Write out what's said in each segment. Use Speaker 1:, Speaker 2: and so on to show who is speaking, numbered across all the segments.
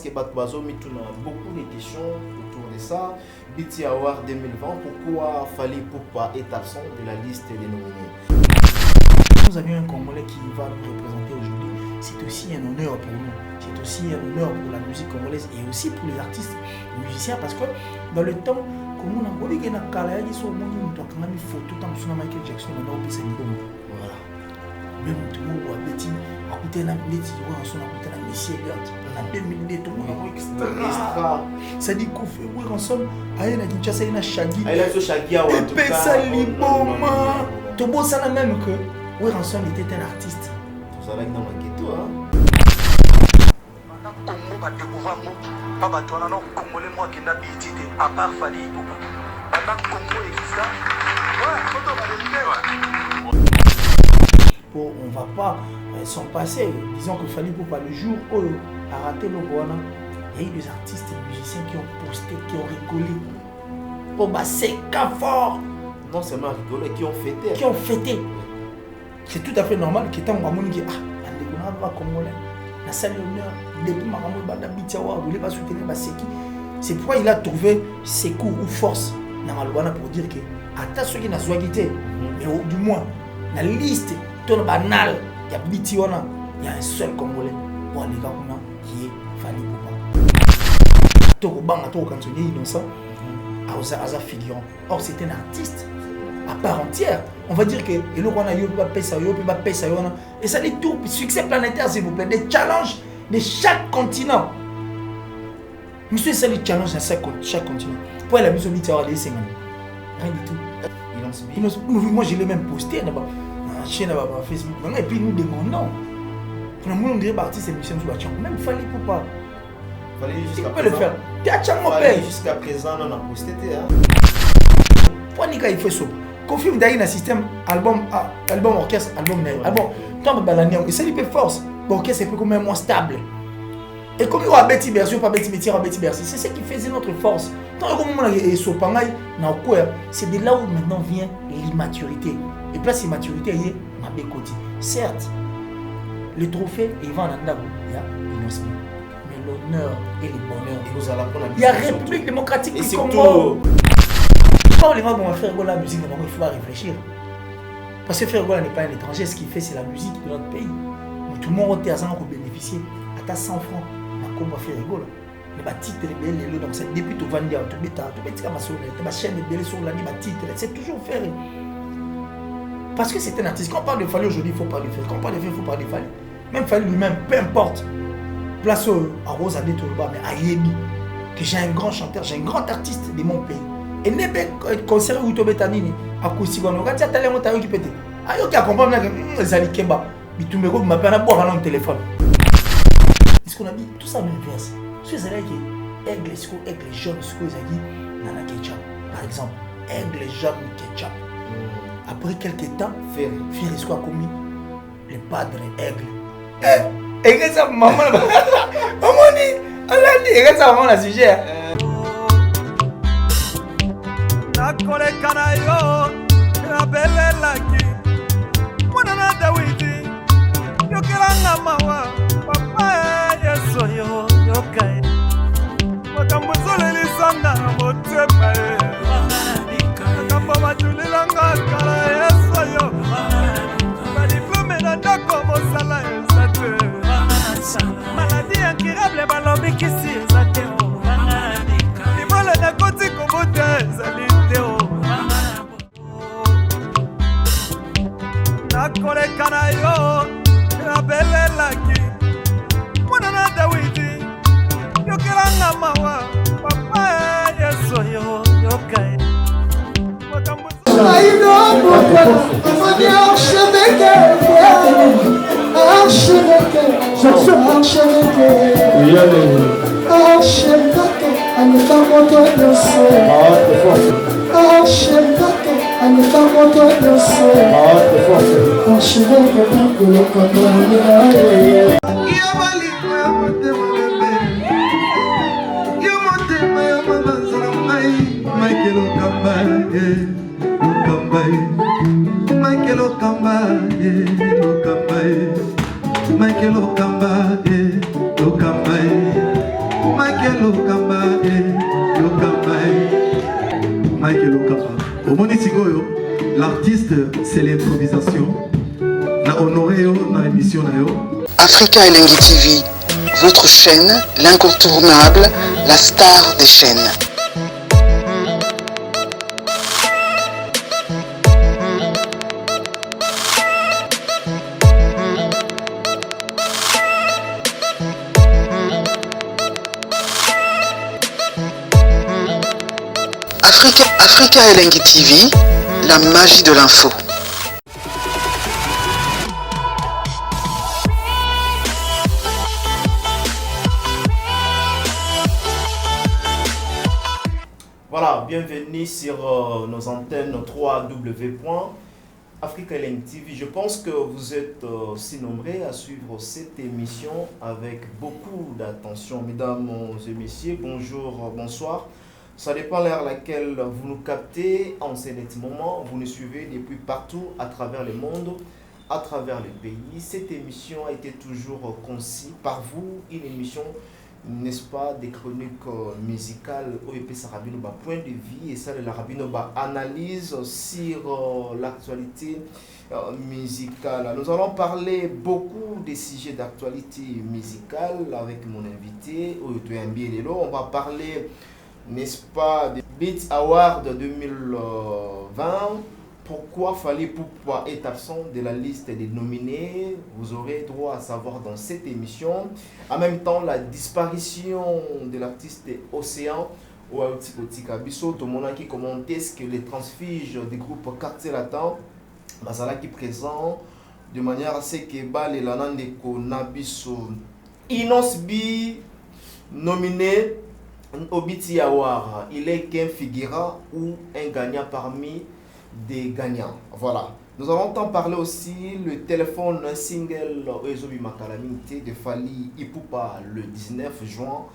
Speaker 1: Que Batbazo a beaucoup de questions autour de ça. BET Awards 2020, pourquoi Fally Ipupa est absent de la liste des nominés?
Speaker 2: Nous avions un Congolais qui va nous représenter aujourd'hui. C'est aussi un honneur pour nous. C'est aussi un honneur pour la musique congolaise et aussi pour les artistes et musiciens parce que dans le temps, comme on a dit que dans Kala, il y a une photo de Michael Jackson dans le pays. Voilà. Même tout le monde a Betty, à côté de la Betty, on a la Messie Elliott. En 2002, tout le monde a extra. Ça dit qu'on fait oui ensemble. Aïe, na Kinshasa, il y a Shaggy.
Speaker 1: Aïe, là, ce Shaggy,
Speaker 2: on a fait ça, liboma. Tout beau, ça même que oui ensemble était un artiste.
Speaker 1: Tout ça là dans le ghetto, hein.
Speaker 3: Congo va découvrir pas batona non congolais moi qui n'a pas idée à part Fally Ipupa. Pendant Congo existe. Ouais, photo va le
Speaker 2: on ne va pas s'en passer. Disons que Fally Ipupa, le jour où a raté le Rwanda, il y a eu des artistes et musiciens qui ont posté, qui ont rigolé. Oh bah c'est qu'un fort.
Speaker 1: Non seulement rigolé, qui ont fêté.
Speaker 2: Qui ont fêté. C'est tout à fait normal que tant qu'on dit ah, on va congolais. La salle d'honneur, depuis ma maman banda BET Awards, vous voulez pas soutenir Seki. C'est pourquoi il a trouvé ses coups ou force dans Malwana pour dire que à ceux qui n'a pas quitté, mais du moins la liste ton banal, il y a BET Awards, il y a un seul Congolais pour les gars qui est Fally Ipupa. Toko banga toko cantonnier innocent, Aza figurant. Or c'est un artiste à part entière. On va dire que le Rwanda yo peut pas payer ça, et ça les tours succès planétaire s'il vous plaît, des challenges de chaque continent. Monsieur c'est les challenges de chaque continent. Pour la musique BET Awards des 50. Rien du tout. Moi je l'ai même posté là-bas. Chaîne là-bas Facebook. Et puis nous demandons. Finalement on dirait artiste et musicien sur la chaîne. Même Fally Ipupa.
Speaker 1: Fallait jusqu'à
Speaker 2: présent. Le faire.
Speaker 1: Jusqu'à présent on a posté
Speaker 2: Pour Nika il fait ça. Confirme d'ailleurs un système album orchestre album album tant balania et ça lui fait force l'orchestre est plus comme moins stable et comme il y a Betty Bercy pas Betty Bercy c'est ce qui faisait notre force tant comme on a sopangai na quoi c'est de là où maintenant vient l'immaturité et place l'immaturité est ma bécoti certes le trophée il va en Andabo il y a innocent mais l'honneur et le bonheur il y a République démocratique du Congo. Quand les gens vont faire la musique, il faut réfléchir. Parce que faire n'est pas un étranger, ce qu'il fait c'est la musique de notre pays. Mais tout le monde est à bénéficier. À 100 francs, on va faire rigolo. Les titres, les belles, donc c'est depuis tout vendu, tout bêta, tout bêta, ma chaîne de belles sur l'année, titre, c'est toujours faire. Parce que c'est un artiste. Quand on parle de Fally aujourd'hui, il faut parler de Fally. Quand on parle de Fally, il faut parler de Fally. Même Fally lui-même, peu importe. Place à Rose Adé Toloba, mais à Yémi, que j'ai un grand chanteur, j'ai un grand artiste de mon pays. Et n'est pas concert où tu es nini acoustique on regarde ça talent tu as qui pété ayo qui accompagne na zali kemba bitumbe ko m'appelle à boire dans téléphone. Est-ce qu'on a dit tout ça m'inverse c'est ça qui aigle jaune ce que vous avez dit dans la ketchup par exemple aigle jaune ketchup après quelques temps faire ce qu'on a commis le padre aigle et ça maman maman dit Allah dit et ça maman la sujet
Speaker 3: nakoleka na yo nabelelaki mwana na Dawidi yokelanga mawa papa Yesu yo yokai makambo zolelisanga na motema makambo matulilanga kala Yesu yo badiplome na ndako mosala eza te maladi incurable balobi kisi eza te libole nakoti komote ezali nakoleka na yo nabelelaki mwana na Dawidi yokelanga mawa papa Yesu yo yokai makambo
Speaker 4: lokamba Mike lokamba omoni sikoyo l'artiste c'est l'improvisation na honoré yo na émission na yo.
Speaker 5: Africa Elengi TV, votre chaîne, l'incontournable, la star des chaînes. Africa Elengi TV, la magie de l'info.
Speaker 1: Voilà, bienvenue sur nos antennes 3W.Africa Elengi TV. Je pense que vous êtes si nombreux à suivre cette émission avec beaucoup d'attention. Mesdames et messieurs, bonjour, bonsoir. Ça dépend l'heure à laquelle vous nous captez en ce moment. Vous nous suivez depuis partout à travers le monde, à travers le pays. Cette émission a été toujours conçue par vous, une émission, n'est-ce pas, des chroniques musicales OEP Sarabino, point de vue et ça de la Rabino analyse sur l'actualité musicale. Nous allons parler beaucoup des sujets d'actualité musicale avec mon invité, on va parler, n'est-ce pas, des Beats Awards 2020. Pourquoi fallait Poupa être absent de la liste des nominés? Vous aurez droit à savoir dans cette émission. En même temps, la disparition de l'artiste Océan ou Aotika Bisso, tout le monde qui commentait ce que les transfuges du groupe Quartier Latin, Basala qui présent de manière à ce que les Lanandeko Nabiso Inosbi nominé au BT Award. Il est qu'un figurant ou un gagnant parmi des gagnants. Voilà. Nous allons en parler aussi le téléphone single Ezobi Makalamite de Fali Ipupa le 19 juin.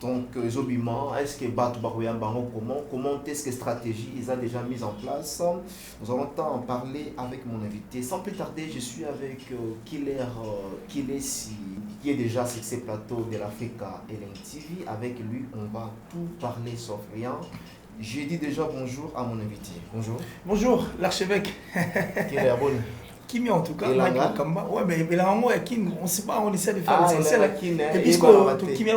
Speaker 1: Donc Ezobima, est-ce que Batu Baroyan Bango comment est-ce que stratégie ils ont déjà mis en place? Nous allons en parler avec mon invité. Sans plus tarder, je suis avec Killer qui est déjà sur ces plateaux de l'Africa Elengi TV. Avec lui, on va tout parler sauf rien. J'ai dit déjà bonjour à mon invité. Bonjour.
Speaker 2: Bonjour, l'archevêque.
Speaker 1: Qui est bon.
Speaker 2: Kimi en tout cas,
Speaker 1: Kamba.
Speaker 2: ouais, mais on sait pas, on essaie de faire l'essentiel.
Speaker 1: Et
Speaker 2: puisque Kimi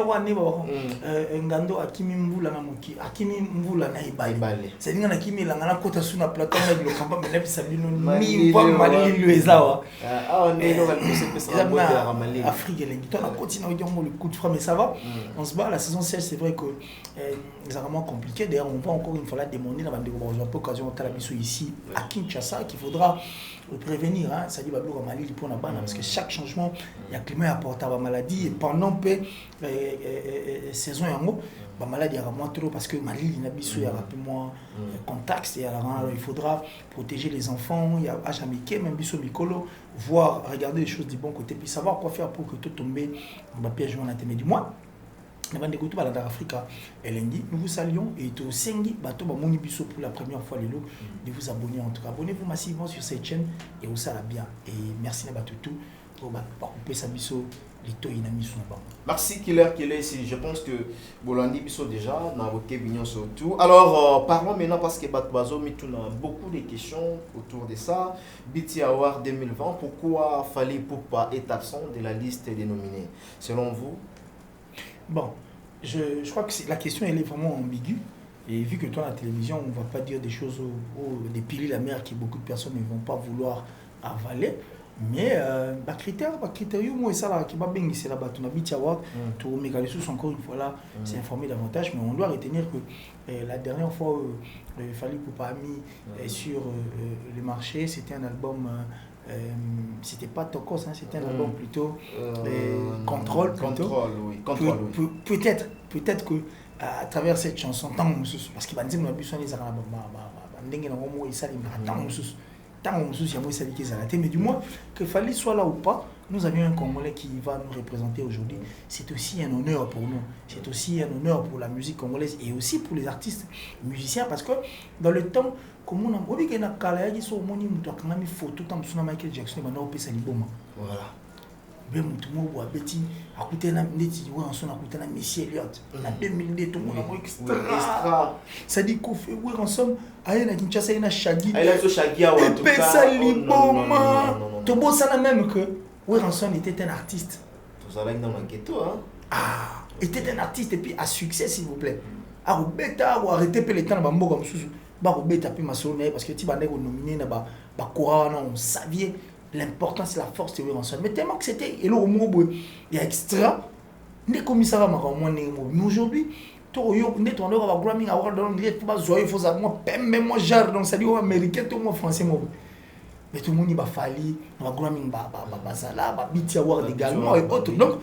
Speaker 2: Ngando Akimi Mbula Namuki, Akimi Mbula Naibale. C'est dire que Kimi Langana Kota Suna Platon avec le Kamba Menep Sabino ni pas Mali Luezawa.
Speaker 1: On est dans
Speaker 2: Afrique Elengi. On a continué à dire le coup de frein, mais ça va. On se bat, la saison 16, c'est vrai que c'est vraiment compliqué. D'ailleurs, on va encore une fois la demander dans la occasion de Talabiso ici à Kinshasa qu'il faudra prévenir, hein, ça dit Bablo Mali pour la banane parce que chaque changement, il y a climat apporte à la maladie et pendant peu saison en haut, la maladie a moins trop parce que Mali il y a il y a un peu moins contact et alors il faudra protéger les enfants, il y a Ajamike, même Bisso Mikolo, voir, regarder les choses du bon côté puis savoir quoi faire pour que tout tombe dans piège on a été du mois. Nous vous saluons et tout Sengi Bato Bamoni Bisso pour la première fois les lots de vous abonner en tout cas. Abonnez-vous massivement sur cette chaîne et vous ça bien. Et merci Nabatutu pour couper sa Bisso les taux inami sur la banque.
Speaker 1: Merci Killer ici. Je pense que Bolandi Bisso déjà n'a aucun vignon surtout. Alors parlons maintenant parce que Batbazo a beaucoup de questions autour de ça. BT Award 2020, pourquoi fallait Poupa être absent de la liste des nominés selon vous?
Speaker 2: Bon, je crois que la question elle est vraiment ambiguë. Et vu que toi, à la télévision, on ne va pas dire des choses, des piliers la mer que beaucoup de personnes ne vont pas vouloir avaler. Mais, critérium, moi, ça, qui va bien, c'est là-bas, tu as BT Award, tu as encore une fois là, c'est informé davantage. Mais on doit retenir que la dernière fois, il fallait Poupa mis sur le marché, c'était un album. C'était pas Tokos, hein, c'était un album plutôt Contrôle.
Speaker 1: Oui.
Speaker 2: Peut-être que à travers cette chanson, parce qu'il va dire que nous avons besoin de mais du moins qu'il fallait soit là ou pas, nous avions un Congolais qui va nous représenter aujourd'hui. C'est aussi un honneur pour nous, c'est aussi un honneur pour la musique congolaise et aussi pour les artistes musiciens parce que dans le temps, comme on a dit que na kala ya so moni mutu akanga mi photo tam suna Michael Jackson ba na opesa liboma.
Speaker 1: Voilà.
Speaker 2: ben mutu mo wa beti akuté na ndeti ouais Ranson akuté na Missy Elliott na 2002 tout monde a extra ça dit qu'on fait ouais Ranson aye na Kinshasa ina Shaggy
Speaker 1: il a so Shaggy en tout cas
Speaker 2: ça liboma to bo ça même que ouais Ranson était un artiste
Speaker 1: tous allez dans le ghetto hein
Speaker 2: était un artiste et puis à succès s'il vous plaît a beta ou arrêter pe le temps ba mboka mususu ba beta pe masolo parce que ti bande ko nominé na ba kora on savait l'importance et la force de ouais Ranson mais tellement que c'était et le mot il y a extra ne commissariat makamwa nengo mais aujourd'hui to yo net on aura Grammy Award dans le faut pas zoyer faut ça moi même moi genre donc ça dit au américain tout moi français moi mais tout le monde va fali on va Grammy ba sala ba BET Award également et autres donc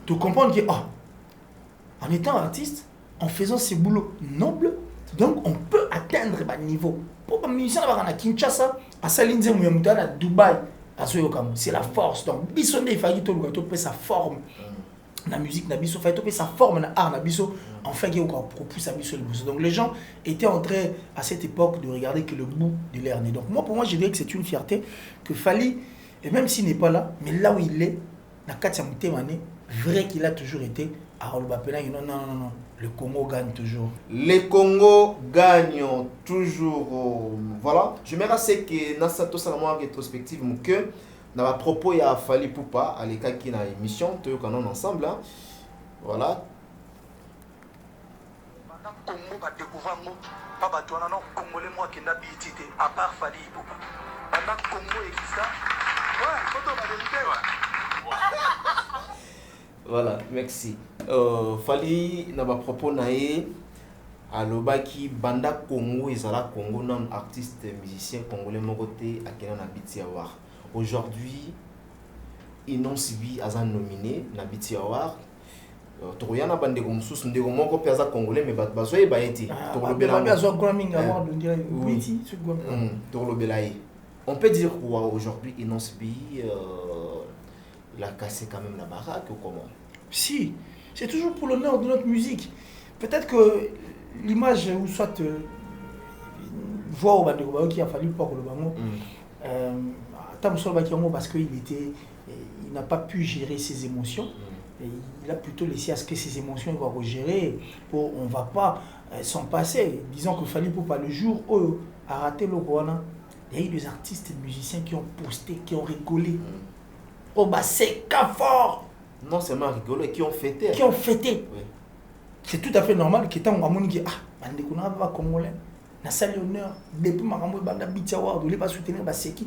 Speaker 2: tu comprends que en étant artiste en faisant ce boulot noble donc on peut atteindre un niveau pour un musicien à Kinshasa à Salinze à Dubaï c'est la force donc bisonne il fallait tout le sa forme la musique na biso fait sa forme na art na biso enfin qui encore propose sa biso donc les gens étaient en train à cette époque de regarder que le bout de leur nez donc pour moi je dirais que c'est une fierté que Fally et même s'il n'est pas là mais là où il est na Katia Moutemane vrai qu'il a toujours été à Olbapena non le Congo gagne toujours
Speaker 1: les Congo gagnent toujours voilà je me rappelle que dans cette rétrospective que dans ma propos il y a Fally Poupa à l'écart qui na émission tout quand on ensemble hein. Voilà
Speaker 6: Congo va découvrir pas batona non congolais moi qui n'a bité à part Fally Poupa pendant Congo et ça ouais photo va débuter
Speaker 1: voilà merci Fally na ba propos nae alobaki banda Congo ezala Congo non artiste musicien congolais mokoté akena na BET Award. Aujourd'hui ils n'ont suivi à nominé na BET Award Toroyana bande comme sous ndeko moko peza congolais mais bazoye ba été
Speaker 2: Torobela bazo Grammy Award on dirait BET sur Grammy
Speaker 1: Torobelaye on peut dire quoi aujourd'hui ils n'ont suivi il a cassé quand même la baraque ou comment?
Speaker 2: Si, c'est toujours pour l'honneur de notre musique. Peut-être que l'image ou soit voix au Bandeko qui a fallu pour le Bango parce qu'il il n'a pas pu gérer ses émotions. Et il a plutôt laissé à ce que ses émotions soient regérées. On ne va pas s'en passer. Disons que Fally Poupa le jour où a raté le Rwanda, il y a eu des artistes et musiciens qui ont posté, qui ont rigolé. Oh bah c'est qu'un fort.
Speaker 1: Non seulement rigolé, qui ont fêté.
Speaker 2: Qui ont fêté. Oui. C'est tout à fait normal que tant qu'on dit bandeko na ba congolais na salle honneur depuis makambo banda BET Award on les pas soutenir ba c'est qui.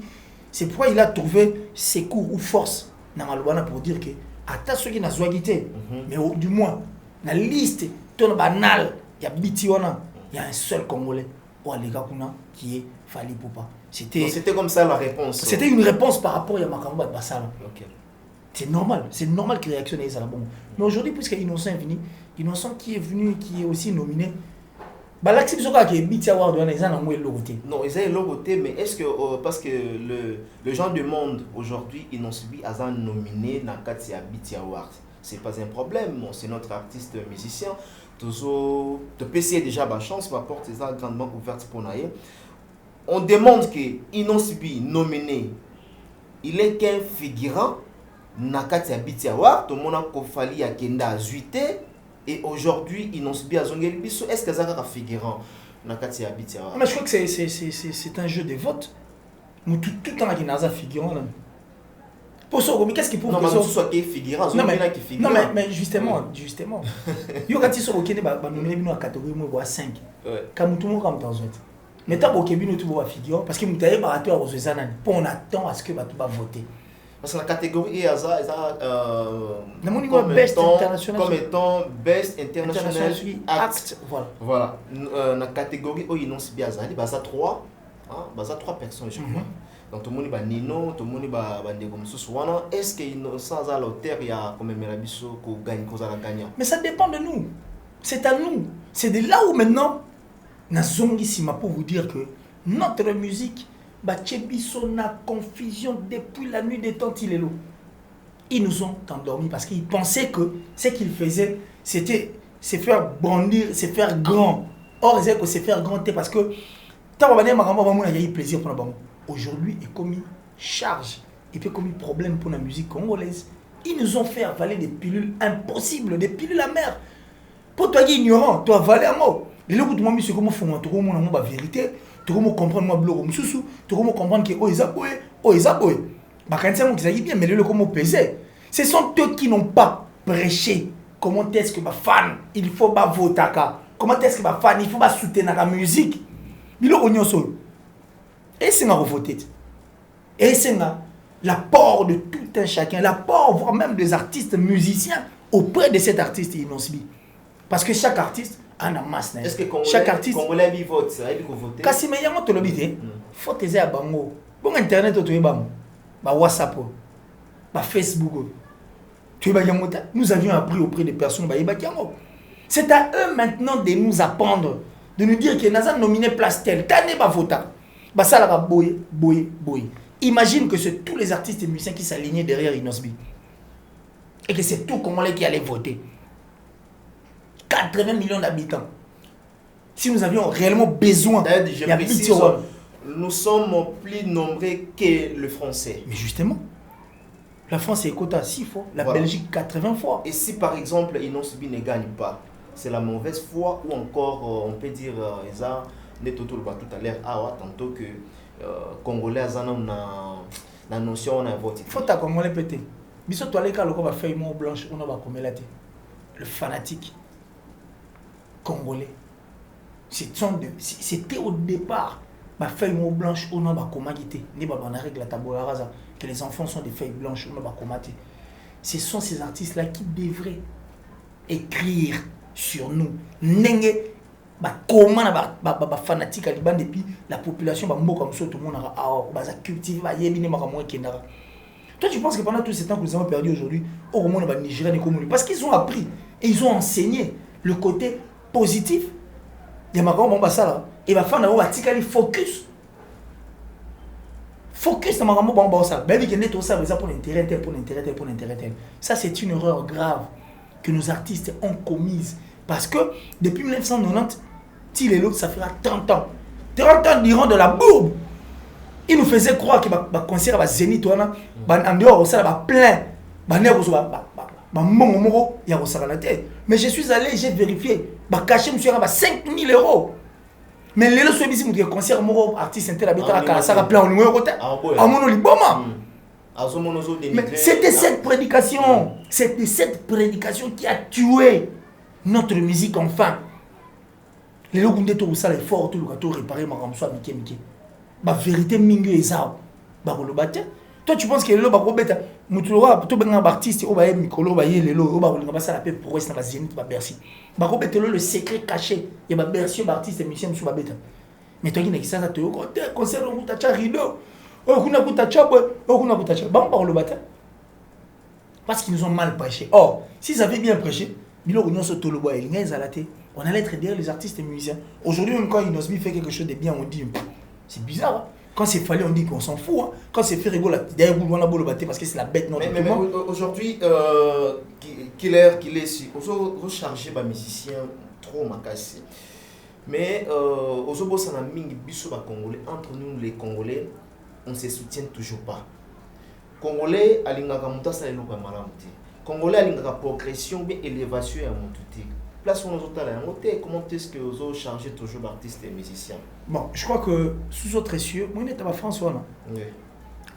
Speaker 2: C'est pourquoi il a trouvé ses coups ou force na malobana pour dire que ata ceux qui na zoagité mais du moins na liste ton banal il y a BET wana il y a un seul congolais ou alega kuna qui est Fally Poupa.
Speaker 1: C'était comme ça la réponse.
Speaker 2: C'était une réponse par rapport à Makambo Basala.
Speaker 1: OK.
Speaker 2: C'est normal qu'il réactionne à ça bon. Mais aujourd'hui puisque Innocent est venu, Innocent qui est venu qui est aussi nominé bah l'accepte que BET Award on les a dans le logoté.
Speaker 1: Non, ils ont le logoté mais est-ce que parce que le gens demandent aujourd'hui ils n'ont subi à nominé dans Katia BET Award. C'est pas un problème, c'est notre artiste musicien. Toujours de PC déjà ma chance, ma porte est grandement ouverte pour naïe. On demande que Inosbi nominé, il est qu'un figurant Nakati BET Award, tout le monde a Fally Akenda à Zuité et aujourd'hui Inosbi a Zongeli Bisso. Est-ce que ça a un figurant Nakati BET Award?
Speaker 2: Mais je crois que c'est un jeu de vote. Nous tout le temps qui n'a figurant là. Pour ça, mais qu'est-ce qu'il faut?
Speaker 1: Non, mais ce soit qui figurant,
Speaker 2: non mais justement. Yo quand ils sont au Kenya, bah nominé bino à catégorie moi 5. Comme tout le monde comme dans autres. Mais tant que Kevin tu vois figure parce que mutaye barato a rozana pour on attend à ce que tu vas voter.
Speaker 1: Parce que la catégorie est
Speaker 2: best international
Speaker 1: comme étant best international act.
Speaker 2: Voilà.
Speaker 1: La catégorie où ils n'ont si bien azali baza 3 personnes je crois. Donc tout le monde va Nino, tout le monde va comme Souswana. Est-ce que sans à l'auteur il y a quand même la biso qu'on gagne qu'on a gagné?
Speaker 2: Mais ça dépend de nous. C'est à nous. C'est de là où maintenant Nazongissima pour vous dire que notre musique Bachebiso na confusion depuis la nuit des temps il est là. Ils nous ont endormis parce qu'ils pensaient que ce qu'ils faisaient c'était se faire bondir, se faire grand. Or c'est que se faire grand parce que tant que il y a eu plaisir pour la banque. Aujourd'hui, il a commis charge, il peut commis problème pour la musique congolaise. Ils nous ont fait avaler des pilules impossibles, des pilules amères. Pour toi qui est ignorant, tu as avalé un mot. Et là, tu m'as mis ce comment font, tu comprends la vérité, tu comprends comprendre moi blog comme sous, tu comprends comprendre que oh ils aboyent. Bah quand c'est moi qui dit bien, mais le comment peser. Ce sont eux qui n'ont pas prêché. Comment est-ce que ma fan, il faut pas voter comment est-ce que ma fan, il faut pas soutenir la musique. Il oignon seul. Et c'est à voter. Et c'est l'apport de tout un chacun, l'apport voire même des artistes musiciens auprès de cet artiste Inosbi. Parce que chaque artiste a une masse.
Speaker 1: Est-ce que
Speaker 2: chaque artiste
Speaker 1: Congolais bi vote, ça il faut voter.
Speaker 2: Kasi mais yango to lobité. Faut te à bango. Bon internet to yebam. Ba WhatsApp. Ba Facebook. Tu es nous avions appris auprès des personnes ba yebakiango. C'est à eux maintenant de nous apprendre, de nous dire que Nazan nominé place telle, tane ba vota. Bah ça là va boy. Imagine que c'est tous les artistes et musiciens qui s'alignaient derrière Inosbi. Et que c'est tout Congolais qui allait voter. 80 millions d'habitants. Si nous avions réellement besoin,
Speaker 1: il y a nous sommes plus nombreux que le français.
Speaker 2: Mais justement, la France est quota 6 fois, la Belgique 80 fois.
Speaker 1: Et si par exemple Inosbi ne gagne pas, c'est la mauvaise foi ou encore on peut dire Eza tout à l'heure tantôt que Congolais na notion on a voté.
Speaker 2: Faut ta Congolais pété. Biso toi les cas le va feuille mont blanche on va comme le fanatique congolais. C'était au départ ma feuille mont blanche on va commander ni ba na règle la tabula rasa que les enfants sont des feuilles blanches on va commander. Ce sont ces artistes là qui devraient écrire sur nous. Nenge comment ba fanatique à Liban depuis la population ba mbo comme ça tout le monde a cultivé ba yebine makamoy kendara. Toi tu penses que pendant tout ce temps que nous avons perdu aujourd'hui au monde ba Nigeria ni parce qu'ils ont appris et ils ont enseigné le côté positif. Il y a makambo ba sala et ba fana ba tikali focus na makambo ba sala. Ba bi kende to ça pour l'intérêt tel. Ça c'est une erreur grave que nos artistes ont commise parce que depuis 1990 Tilelo, ça fera 30 ans. 30 ans d'Iran de la bourbe. Il nous faisait croire que le concert va Zénith, en dehors, ça va plein. Mais je suis allé, j'ai vérifié. Caché, monsieur, 5 000 €. Mais les autres, c'est un concert, artiste intellectuel, ça va plein en numéro. C'était cette prédication. C'était cette prédication qui a tué notre musique enfin. Les gens qui ont fait l'effort de réparer ma ramso à Mickey. La vérité, mingue et ça. Toi, tu penses que les gens qui ont fait un artiste, ils ont fait les gens qui ont fait la paix pour rester dans la zénith, Bercy. Ils ont fait le secret caché. Il y a Bercy, artiste et musicien, qui ont fait. Mais toi, qui as fait ça, tu as fait un concert, tu as fait un rideau. Tu as fait un rideau. Parce qu'ils nous ont mal prêché. Or, s'ils avaient bien prêché, on allait être derrière les artistes et musiciens. Aujourd'hui, même quand Inosbi fait quelque chose de bien, on dit c'est bizarre. Hein? Quand c'est fallu, on dit qu'on s'en fout. Hein? Quand c'est fait rigoler, derrière vous, on a beau le battre parce que c'est la bête.
Speaker 1: Mais aujourd'hui, qu'il est si, on recharger les musiciens trop macassés. Mais aujourd'hui, ça n'a mingi biso ba Congolais. Entre nous, les Congolais, on ne se soutient toujours pas. Congolais, alingaka muta sa eloka malamuti. Congolais, alingaka progression, bien élévation à montuti. Place où nous autres, comment est-ce que vous avez chargé toujours d'artistes et musiciens? Bon,
Speaker 2: je crois que sous autres cieux, moi, je suis François. Oui.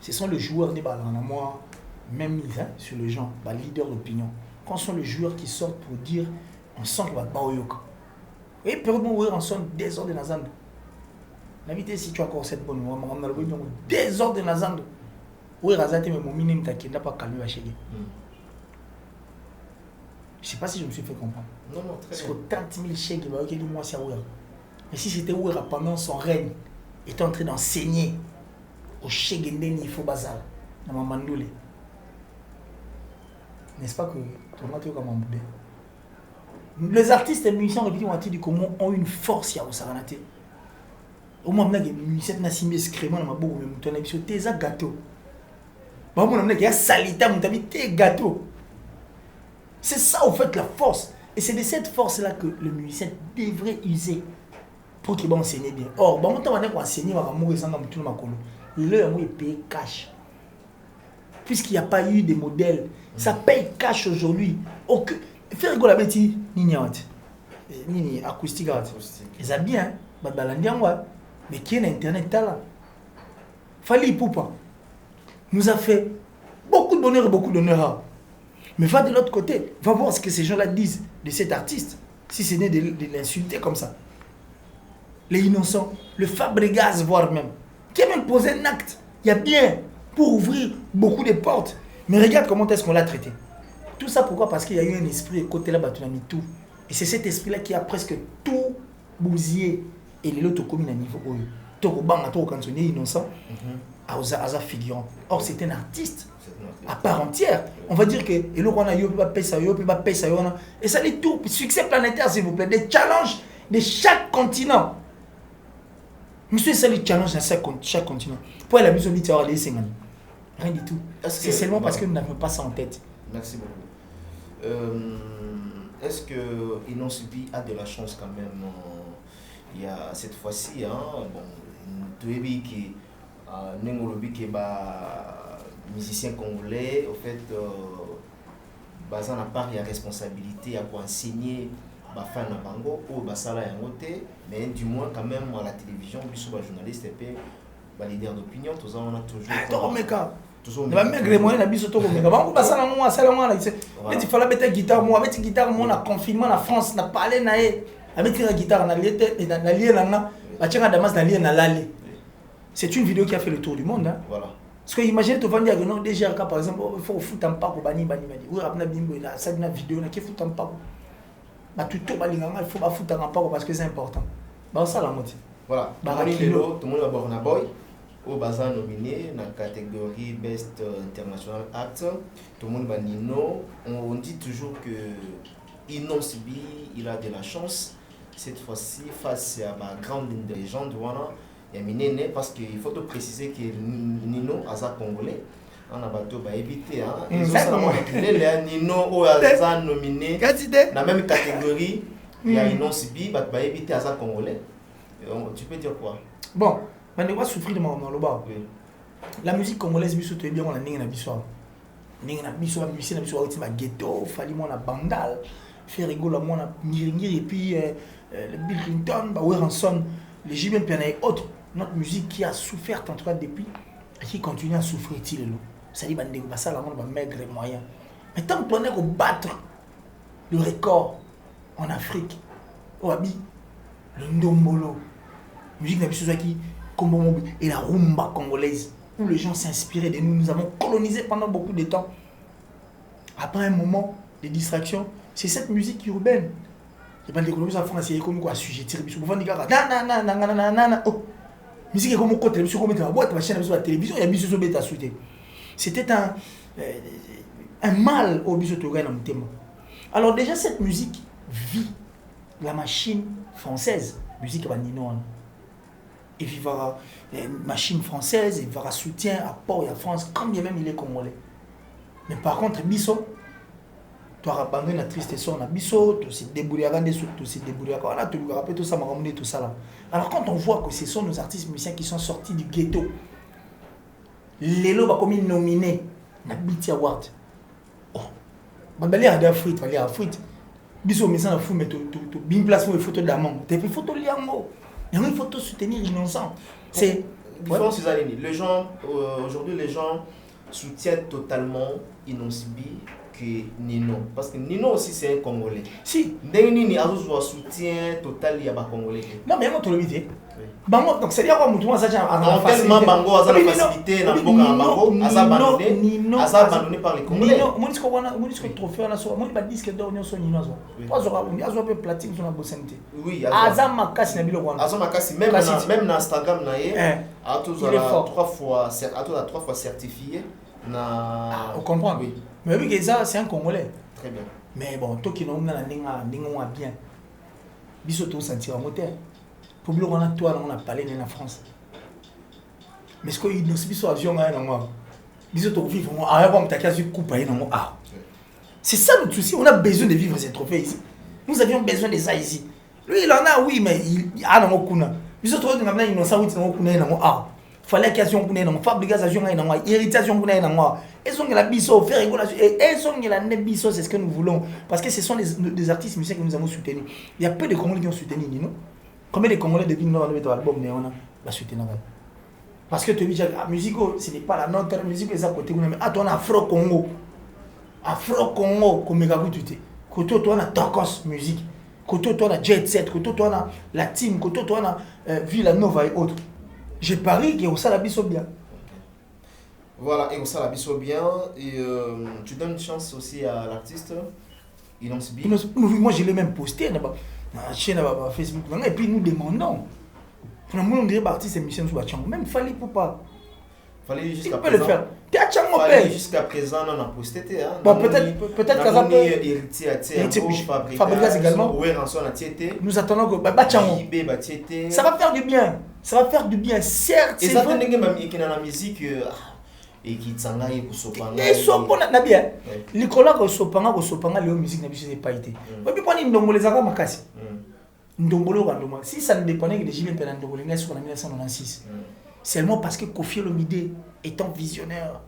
Speaker 2: Ce sont les joueurs des ballons, moi, même mis sur les gens, les leaders d'opinion. Quand ce sont les joueurs qui sortent pour dire, on sent qu'il va pas au yoka. Et pour nous, on sent désordre de Nazando. L'invité, si tu as encore cette bonne voix, on a le désordre de Nazando. Oui, Razate, mais mon minime, t'inquiète, n'a pas calmé à chéguer. Je ne sais pas si je me suis fait comprendre.
Speaker 1: Non, très
Speaker 2: parce que tant de 000 chèques, il moi c'est Ouera. Mais si c'était Ouera pendant son règne, il était en train d'enseigner au chèque il faut bazar dans ma mandoule. N'est-ce pas que tu as comme un boudin? Les artistes et les musiciens du Congo ont une force à Osaranate. Au moins, les musiciens n'ont pas scrément dans ma bouche, mais tu as des gâteaux. Il y a salita, tu as des gâteaux. C'est ça, en fait, la force. Et c'est de cette force-là que le musicien devrait user pour qu'il va enseigner bien. Or, on va enseigner, on va mourir sans tout le monde. Le est payé cash. puisqu'il n'y a pas eu de modèles. Ça paye cash aujourd'hui. Faire rigoler la bête, ni acoustique. Ils ont bien, mais qui est Internet là? Fali Poupa nous a fait beaucoup d'honneur et beaucoup d'honneur. Mais va de l'autre côté, va voir ce que ces gens-là disent de cet artiste. Si ce n'est de l'insulter comme ça. Les innocents, le Fabregas, voire même, qui a même posé un acte. Il y a bien pour ouvrir beaucoup de portes. Mais regarde comment est-ce qu'on l'a traité. Tout ça pourquoi? Parce qu'il y a eu un esprit côté là-bas, tu as mis tout. Et c'est cet esprit-là qui a presque tout bousillé. Et les autres communes à niveau haut. Tokobanga, Tokokansoni, innocent, Aza figurant. Or, c'est un artiste à part entière. On va dire que et ça les tout succès planétaire, s'il vous plaît, des challenges de chaque continent. Monsieur, c'est les challenges de chaque continent. Pour la mission de rien du tout. C'est seulement parce que nous n'avons pas ça en tête.
Speaker 1: Merci beaucoup. Est-ce que Inon Subi a de la chance quand même? Il y a cette fois-ci, bon, Nengolobi qui est musicien congolais, au fait, Bazan n'a pas de responsabilité à enseigner Bafan à Bango ou Basala et Angote, mais du moins quand même à la télévision, bisous journaliste et puis leader d'opinion, tout ça on a toujours.
Speaker 2: Attends, mec, il va maigrir moi na biso to ko meka. Bango Basala moi, ça moi là, mais il fallait mettre guitare moi, avec guitare moi na confinement na France, na parler na avec la guitare na lié na lié na ba tchenga damas na lié na lali. C'est une vidéo qui a fait le tour du monde. Hein.
Speaker 1: Voilà.
Speaker 2: Parce que imaginez tu vas dire que non, déjà par exemple, il faut foutre un parc au bani. Oui, rapna bimbo là, ça une vidéo là qui fout un parc. Bah tout balinganga, il faut pas foutre un parc parce que c'est important. Bah ça la moitié.
Speaker 1: Voilà. Tout le monde a Borna Boy au bazar nominé dans la catégorie Best International Act. Tout le monde va Nino. On dit toujours que Inon Sibi, il a de la chance cette fois-ci face à ma grande légende voilà. Parce qu'il faut te préciser que Nino Aza Congolais, on a bateau va éviter. Nino ou Aza nominé dans la même catégorie, il y a Inon Sibi, va éviter Aza Congolais. Tu peux dire quoi? Bon,
Speaker 2: mais on va souffrir de mon loba. La musique congolaise, c'est bien, on a n'ingé na biswa. N'ingé na biswa, musicien na biswa, on a ghetto, fali moi na bandal, faire rigoler moi na miringiri et puis Bill Clinton, Bower Hanson, les Jimmy Piana et autres. Notre musique qui a souffert en tout cas depuis et qui continue à souffrir. Ça dit que ça va maigre et moyen. Mais tant qu'on est battre le record en Afrique, au Abi, le Ndombolo, musique qui et la rumba congolaise, où les gens s'inspiraient de nous, nous avons colonisé pendant beaucoup de temps. Après un moment de distraction, c'est cette musique urbaine. Les bandes de colonisation française comme quoi assujettir, musique est comme au côté, comme la boîte, la chaîne, la télévision, il y a Bissou Beta Souté. C'était un mal au Bissou Toga dans le thème. Alors déjà cette musique vit la machine française, musique va Nino. Et vivra machine française, il va soutien, apport à France, quand bien même il est congolais. Mais par contre Bissou, tu as abandonné la tristesse, on a Bissau, tu sais débrouiller à des sous, tu sais débrouiller à là, tu lui rappelles tout ça, m'a ramené tout ça là. Alors quand on voit que ce sont nos artistes musiciens qui sont sortis du ghetto, les lots va comme ils nominés, na BT Award. Oh, bah aller à Afrique, aller à Afrique. Bissau mais ça na fou mais tu bien place pour photo d'amant. Tu fais photo liango. Il y a une photo soutenir innocent. C'est
Speaker 1: les gens aujourd'hui les gens soutiennent totalement Inon Sibi que Nino. Parce que Nino aussi c'est un Congolais.
Speaker 2: Si.
Speaker 1: Nini a un soutien total il y a pas Congolais.
Speaker 2: Non mais on te le dit. Bango donc c'est dire quoi mutu ça
Speaker 1: a tellement Bango a la facilité dans Bango a abandonné par les Congolais.
Speaker 2: Moi dis que trophée na so moi ba disque d'or nyo so Nino zo. Pas zo azo peu platine sur la bossanté.
Speaker 1: Oui,
Speaker 2: Aza makasi na bilo wana.
Speaker 1: Aza makasi même na Instagram na ye a toujours 3 fois certifié na
Speaker 2: on comprend.
Speaker 1: Oui.
Speaker 2: Mais oui, ça c'est un Congolais.
Speaker 1: Très bien.
Speaker 2: Mais bon, toi qui n'as pas bien, bisous tout sentir moteur. Pour nous, on a toi, on a parlé de la France. Mais ce qu'il nous bisous avion, bisous tout vivre, on a un coup c'est ça notre souci, on a besoin de vivre ces trophées ici. Nous avions besoin de ça ici. Lui, il en a, oui, mais il a un kuna. Bisous tout, il a un kuna. Fallait qu'il y ait un fabrication, héritage, Elles ont la biso, faire rigolo. Elles ont la biso, c'est ce que nous voulons. Parce que ce sont des artistes musiciens que nous avons soutenus. Il y a peu de Congolais qui ont soutenu, non? Combien de Congolais depuis nous avons mis l'album, mais on a soutenu. Parce que tu dis, la musique, ce n'est pas la nôtre, la musique est à côté. Mais on a Afro-Congo. Afro-Congo, comme tu dis. Côté, tu as Tokos musique. Côté, tu as Jet Set. Côté, tu as la team. Côté, tu as Villanova et autres. J'ai parié qu'il y a ça la biso bien.
Speaker 1: Voilà, et ça la biso bien. Et tu donnes une chance aussi à l'artiste.
Speaker 2: Moi, je l'ai même posté dans la chaîne Facebook. Et puis, nous demandons. Finalement, on dirait l'artiste émission sur la chaîne. Même Fali Poupa.
Speaker 1: Fallait jusqu'à
Speaker 2: présent.
Speaker 1: Jusqu'à présent, on a posté.
Speaker 2: Bon, peut-être qu'à ça peut. Fabrice également. Nous attendons que. Ça va faire du bien. Ça va faire du bien. Certes,
Speaker 1: c'est vrai. Et la musique. Et qui t'sanga et kusopanga.
Speaker 2: Et sopona na bien. Likola ko sopanga le musique na biso n'est pas été. Et puis quand ndongole zaka makasi. Ndongolo ka ndoma. Si ça ne dépendait que de Jimmy Pena Ndongole ngai sur 1996. Seulement parce que Kofi Olomide étant visionnaire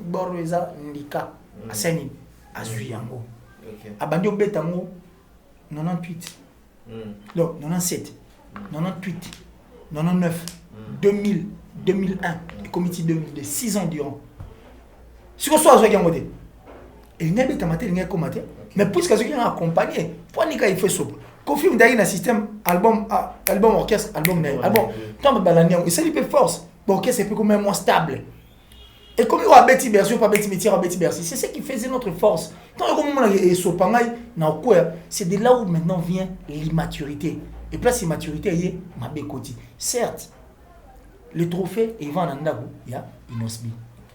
Speaker 2: Borweza Ndika Asani Azuyango. Abandi obetango 98. Donc 97, 98, 99, 2000, 2001, et comité 2002, 6 ans durant. Si on soit à Zoé, il n'y a pas de mais puisque ce qui a accompagné, pour Nika il fait ça. Kofi Mdaï un système album orchestre, album. Tant de balaniens, et ça lui fait force. L'orchestre est plus comme moins stable. Et comme il y a Betty Bercy, pas Betty Métier, Betty Bercy, c'est ce qui faisait notre force. Tant que c'est de là où maintenant vient l'immaturité. Et place l'immaturité, il y a ma bécoti. Certes, le trophée, il va en Andabou, il y a Inosbi.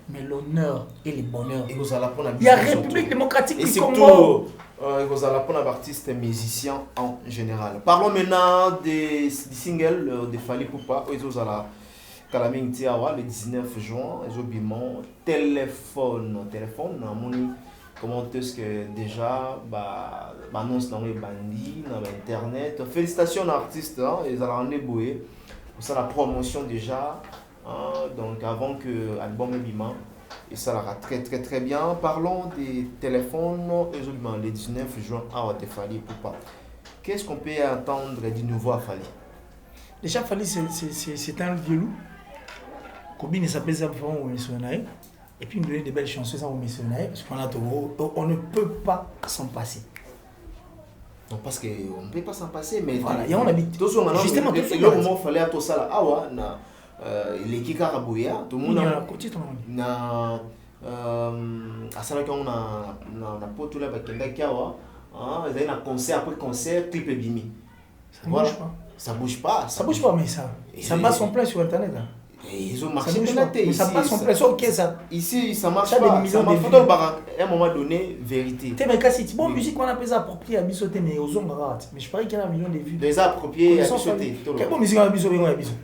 Speaker 2: Mais l'honneur et le bonheur, il y a République démocratique du Congo.
Speaker 1: Et vous allez prendre l'artiste musicien en général. Parlons maintenant des singles de Fali Poupa. Ils ont Kalaming Tiawa le 19 juin. Ils ont bimon téléphone. Comment est-ce que déjà annonce dans les bandits, dans l'internet. Félicitations aux artistes. Ils ont rendu boué. C'est la promotion déjà. Donc avant que l'album est bimon. Et ça ira très bien. Parlons des téléphones le 19 juin à Fali Poupa. Qu'est-ce qu'on peut attendre du nouveau à Fali?
Speaker 2: Déjà Fali c'est un vieux loup. Combine s'appelle ça pour au missionnaire. Et puis il me donne des belles chansons au missionnaire. Parce qu'on ne peut pas s'en passer.
Speaker 1: Non, parce qu'on ne peut pas s'en passer. Mais
Speaker 2: voilà, il y a un habit.
Speaker 1: Justement, le moment il fallait à tout ça là. Les Kikarabuya, tout le monde a asala quand on a potu là bakenda kiawa ils avaient un concert après concert clip bimi. Ça bouge pas
Speaker 2: mais ça passe en plein sur internet là.
Speaker 1: Ils ont marché de la tête.
Speaker 2: Ça passe en plein sur OK ça.
Speaker 1: Ici ça marche pas. Ça m'a fait à un moment donné vérité.
Speaker 2: Mais kasi bon musique on appelle ça approprié à bisoté mais aux ongarat. Mais je parie qu'il y a un million de vues.
Speaker 1: Des appropriés à bisoté.
Speaker 2: Quelle bonne musique on a bisoté on a bisoté.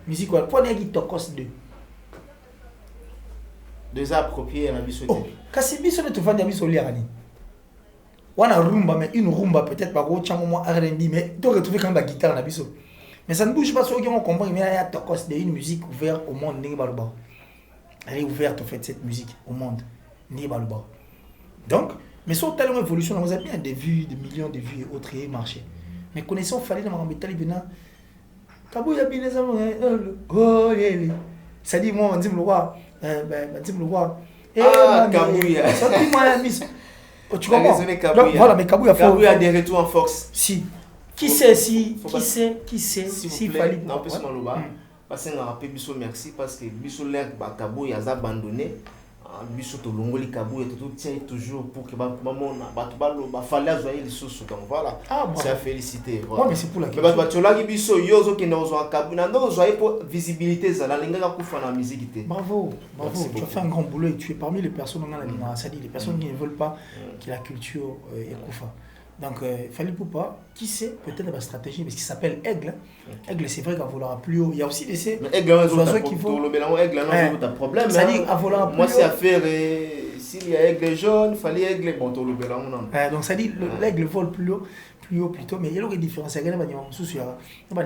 Speaker 2: Musique quoi pour les Tokos 2
Speaker 1: deux appropriés à la bisoté.
Speaker 2: Kasi bisoté te vendre biso liarani. On a rumba mais une rumba peut-être pas gros chango moi R&B mais tu retrouver quand même la guitare na biso. Mais ça ne bouge pas sur qui on comprend mais il y a Tokos 2 une musique ouverte au monde n'est pas. Elle est ouverte en fait cette musique au monde n'est pas. Donc mais sur tellement évolution on a bien des vues des millions de vues et autres et marché. Mais connaissons Fali dans ma métal bina Kabouya bineza oh yeli ça dit moi on dit le roi
Speaker 1: Kabouya
Speaker 2: ça dit moi miss tu comprends donc voilà mais Kabouya
Speaker 1: a des retours en force
Speaker 2: si qui sait si Fali
Speaker 1: non pas seulement loba parce que on rappelle biso merci parce que biso l'air Kabouya a abandonné biso to longoli Kabouya tout tient toujours pour que maman ba fallait joyer les sous donc voilà c'est à féliciter
Speaker 2: voilà mais c'est pour la
Speaker 1: mais tu là biso yozo qui nous ont Kabouya non joyer pour visibilité ça la linga ku fa na musique té
Speaker 2: bravo tu as fait un grand boulot et tu es parmi les personnes dans la ligne ça dit les personnes qui ne veulent pas que la culture est kufa. Donc, Fali Poupa, qui sait, peut-être la stratégie, parce qu'il s'appelle Aigle. Aigle, c'est vrai qu'à voler plus haut, il y a aussi des
Speaker 1: oiseaux qui font. Aigle, non, c'est problème.
Speaker 2: Ça dit, à voler plus haut.
Speaker 1: Moi, c'est à faire, s'il y a aigle jaune, il fallait aigle, bon, tu le
Speaker 2: donc, ça dit, l'aigle vole plus haut plutôt, mais il y a une différence. Il y a une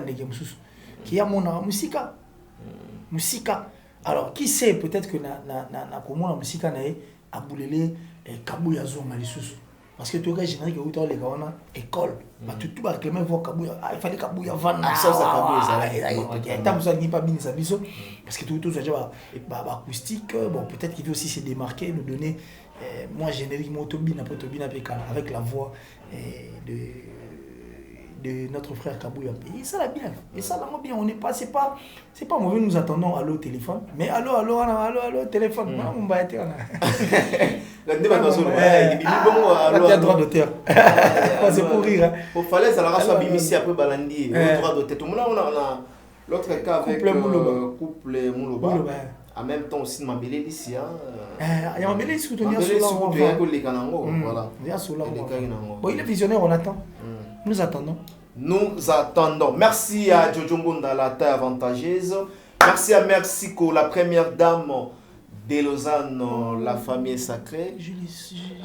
Speaker 2: musique. Il y a mon musique. Alors, qui sait, peut-être que na comment la musique a aboulé Kabouya Zonga les sous. Parce que tout le générique où les gars on a école. Tout va réclamer voir Kabouya. Il fallait Kabouya vendre.
Speaker 1: Ça Kabouya.
Speaker 2: Tant que ça n'est pas bien ça biso. Parce que tout ça acoustique. Bon, peut-être qu'il veut aussi se démarquer, nous donner moi générique motobina avec la voix de notre frère Kabouya. Et ça l'a bien. Et ça l'a bien. On n'est pas, c'est pas mauvais. Nous attendons allô téléphone. Mais allô téléphone. Moi on va être là.
Speaker 1: La débat dans son il
Speaker 2: a droit d'auteur. C'est pour rire.
Speaker 1: Pour fallait ça la race BBC après Balandi. Le droit d'auteur. Tout le monde on a l'autre cas avec couple Mouloba. En même temps aussi Mabélé ici
Speaker 2: il y a Mabélé soutenir
Speaker 1: sur la voilà.
Speaker 2: Bon, il est visionnaire, on attend. Nous attendons.
Speaker 1: Nous attendons. Merci à Jojo Mbonda, la taille avantageuse. Merci à Mexico, la première dame de Lausanne, la famille sacrée.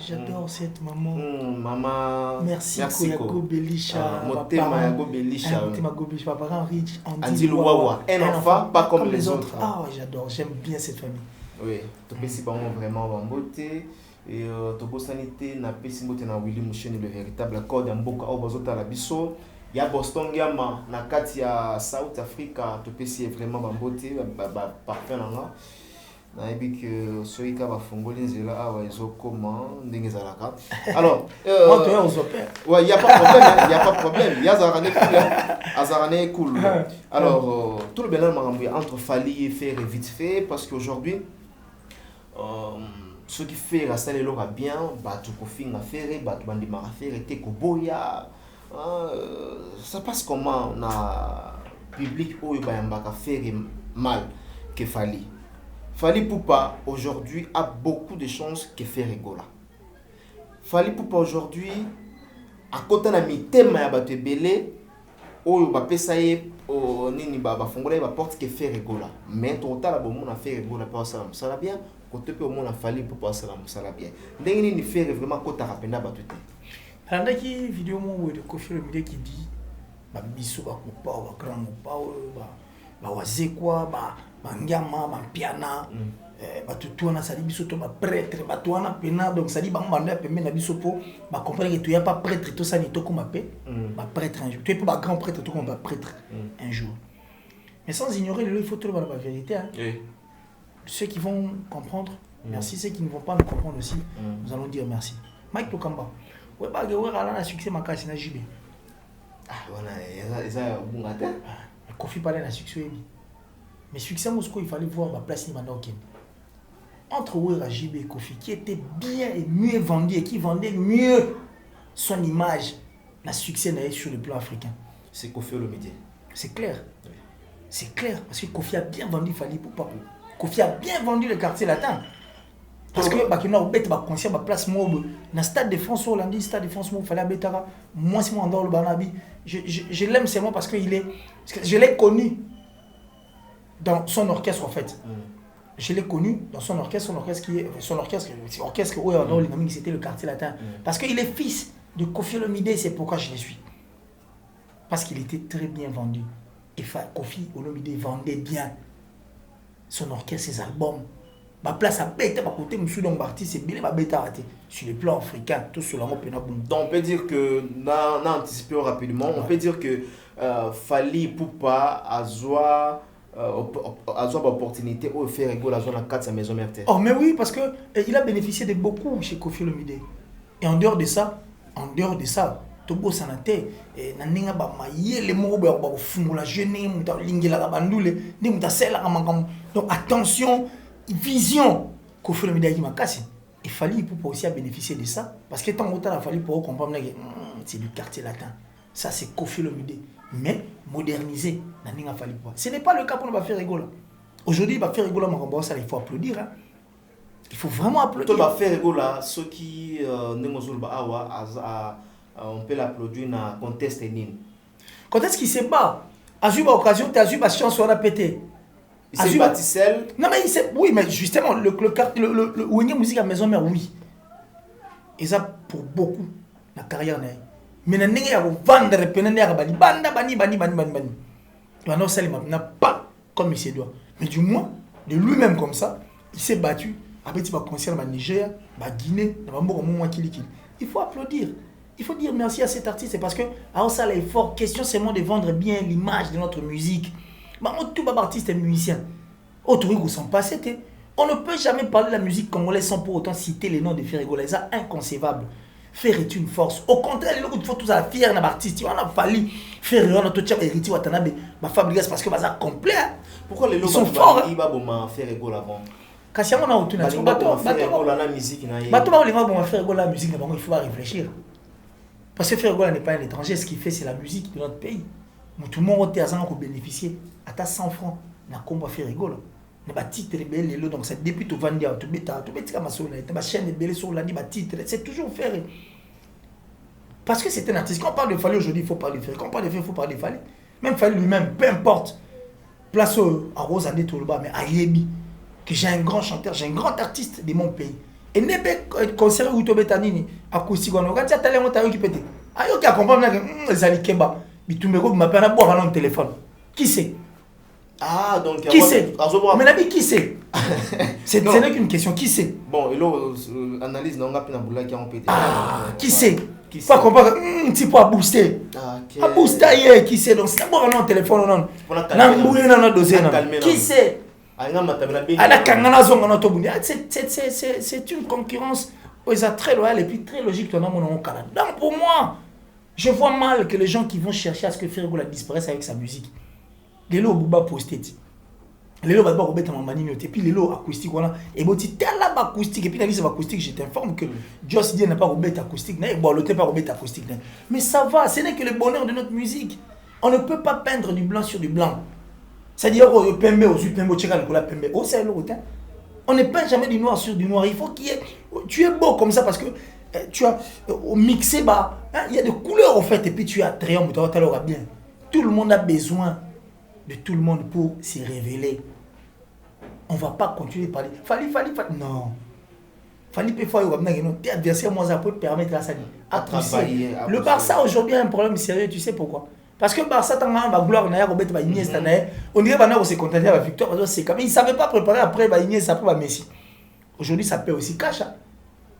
Speaker 2: J'adore cette maman.
Speaker 1: Maman.
Speaker 2: Merci Yago Belisha.
Speaker 1: Motema Yago Belisha.
Speaker 2: Motema Yago Belisha. Papa Rich.
Speaker 1: Andy Louawa. Un enfant, pas comme les autres.
Speaker 2: Ah, j'adore. J'aime bien cette famille.
Speaker 1: Oui. Topesi bango vraiment en beauté. Et Tobo Sanité n'a pas si beauté na Willy Moucheni, le véritable accord d'Amboka au Bazota la Bisso. Il y a Boston Gama, na Katia South Africa, Topesi est vraiment en beauté, parfait là. Na ebi que soika ba fongoli nzela awa ezokoma ndenge zalaka. Alors
Speaker 2: moi toi on s'opère.
Speaker 1: Ouais, il y a pas de problème, il y a pas de problème. Il y a Azarane cool. Alors tout le bénin maramouya entre Fali et faire vite fait parce qu'aujourd'hui ce qui fait la salle est bien, batu kofing à faire, batu bandima à faire, et koboya. Ça passe comment na public où il va faire mal que Fali. Fali Poupa aujourd'hui a beaucoup de chances que faire rigola. Fali Poupa aujourd'hui à côté na mitema ya batu belé oyo ba pesaye o nini ba fongola ba porte que faire rigola. Mais total la bon na faire rigola pas ça la bien côté pe au monde a Fali Poupa ça la bien. Ndenge ni faire vraiment côté rapenda batu te.
Speaker 2: Andaki vidéo mo de Kofi Olomide qui dit ba biso ba kupa ba grand pa ba wazekwa ba Bangama, Bampiana, Batutouana, ça dit biso to ba prêtre, Batouana pena, donc ça dit bambanda pembe na biso po, ba comprendre que tu es pas prêtre, tout ça ni to comme appel, ba prêtre un jour. Tu es pas grand prêtre, tout comme ba prêtre un jour. Mais sans ignorer il faut trouver la vérité. Hein. Ceux qui vont comprendre, merci. Ceux qui ne vont pas nous comprendre aussi, nous allons dire merci. Mike Tokamba, ouais ba gewer ala na succès makasi na JB.
Speaker 1: Ah voilà, ça bon matin.
Speaker 2: Kofi parler na succès. Mais succès Moscou, il fallait voir ma place Nimanoken. Entre Ouera, JB et Kofi, qui était bien et mieux vendu et qui vendait mieux son image, la succès n'a sur le plan africain.
Speaker 1: C'est Kofi Olomide.
Speaker 2: C'est clair. Oui. C'est clair, parce que Kofi a bien vendu Fali Poupa. Kofi a bien vendu le quartier latin. Parce que Bakina Obet va conscient ma place mob na stade de France Hollandi, stade de France mob fallait Betara. Moi c'est moi dans le Banabi. Je l'aime c'est moi parce que je l'ai connu. Dans son orchestre en fait. Je l'ai connu dans son orchestre qui est son orchestre où c'était le quartier latin. Parce qu'il est fils de Kofi Olomide, c'est pourquoi je le suis. Parce qu'il était très bien vendu. Et Kofi Olomide vendait bien son orchestre, ses albums. Ma place à bête, ma côté, monsieur donc artiste, c'est bien ma bête arrêté sur le plan africain, tout sur la mode.
Speaker 1: Donc on peut dire que dans anticipé rapidement, on peut dire que Fali Poupa Azwa opportunité au faire rigoler la zone à 4 sa maison mère.
Speaker 2: Oh mais oui parce que il a bénéficié de beaucoup chez Kofi Olomide. Et en dehors de ça, Tobo Sanate et naninga ba mayele mo ba fumula jeune muta lingela ka bandule ni muta sela ka mangam. Donc attention, vision Kofi Olomide qui makasi. Il fallait pour aussi bénéficier de ça parce que tant autant il a fallu pour comprendre que c'est du quartier latin. Ça c'est Kofi Olomide. Mais moderniser, ce n'est pas le cas pour nous faire rigoler. Aujourd'hui, il va faire rigoler, il faut applaudir. Hein. Il faut vraiment applaudir.
Speaker 1: Il va faire rigoler, ceux qui on peut l'applaudir dans le contexte.
Speaker 2: Quand est-ce qu'il se bat? Azu ba occasion, tu as eu ma chance, on a pété.
Speaker 1: Il s'est battu seul.
Speaker 2: Non mais oui, mais justement, le musique à maison mère, oui. Et ça pour beaucoup, la carrière n'est. Mais il y a vendre bani. Non, ça n'a pas comme il se doit. Mais du moins, de lui-même comme ça, il s'est battu. Après, il va concert au Niger, au Guinée, il faut applaudir. Il faut dire merci à cet artiste, c'est parce que ça l'effort, question seulement de vendre bien l'image de notre musique. Tout artiste est musicien. Autour où sont passés, on ne peut jamais parler de la musique congolaise sans pour autant citer les noms de Ferregola. C'est inconcevable. Faire est une force. Au contraire, il faut tous à fier d'un artiste. On a fallu faire notre tchap héritier Watanabe, ma fabrique parce que c'est complet.
Speaker 1: Pourquoi les
Speaker 2: ils sont forts?
Speaker 1: Il va faire Ferregola avant.
Speaker 2: Quand on a autour
Speaker 1: la musique, il
Speaker 2: faut réfléchir. Parce que Ferregola n'est pas un étranger, ce qu'il fait c'est la musique de notre pays. Tout le monde a bénéficié à 100 francs. Na combat Ferregola. Na titre belé donc c'est depuis tout vendu tout bêta comme ça na chaîne belé sur la titre c'est toujours Ferré. Parce que c'est un artiste. Quand on parle de Fally aujourd'hui, il faut parler de Ferré. Quand on parle de Ferré, il faut parler de Fally. Même Fally lui-même, peu importe. Place à Rosane Toluba, mais à Yebi, que j'ai un grand chanteur, j'ai un grand artiste de mon pays. Et nebe concert où Tobetanini, acoustique, on a dit talent on qui pété. Ayo qui accompagne les Zali Keba, Bitumbeko m'appelle à boire un téléphone. Qui c'est?
Speaker 1: Ah, donc
Speaker 2: qui c'est? Mais l'ami, qui c'est? Ce n'est qu'une question, qui c'est?
Speaker 1: Bon, et là, analyse, non, on a qui ont pété.
Speaker 2: Ah, qui c'est? Pas comprendre, un petit peu à booster. À booster, qui c'est? Donc, c'est d'abord un téléphone, non. Qui c'est? C'est une concurrence très loyale et puis très logique. Donc, pour moi, je vois mal que les gens qui vont chercher à ce que Ferregola disparaisse avec sa musique. Les lots Bouba posté. Les lots Baba Robert Mamani et puis les lots acoustiques voilà et bon tu là acoustique et puis dans les acoustiques je t'informe que Joss dit n'a pas Robert acoustique n'est bon l'autre pas Robert acoustique mais ça va, ce n'est que le bonheur de notre musique. On ne peut pas peindre du blanc sur du blanc. C'est-à-dire oh pembe au pembe tcheka le pembe oh c'est l'autre. On ne peint jamais du noir sur du noir, il faut qu'il y ait tu es beau comme ça parce que tu as mixé bah il y a des couleurs en fait et puis tu as triomphe tu auras bien. Tout le monde a besoin de tout le monde pour se révéler. On ne va pas continuer à parler. Fally. Non. Fally peut faire tes adversaires, moi, ça peut permettre à ça à travailler. Le Barça aujourd'hui a un problème sérieux, tu sais pourquoi? Parce que Barça, tant que gloire, on dirait qu'on s'est contenté avec la victoire, parce que c'est comme il ne savait pas préparer après Iniesta, après Messi. Aujourd'hui, ça peut aussi cacher.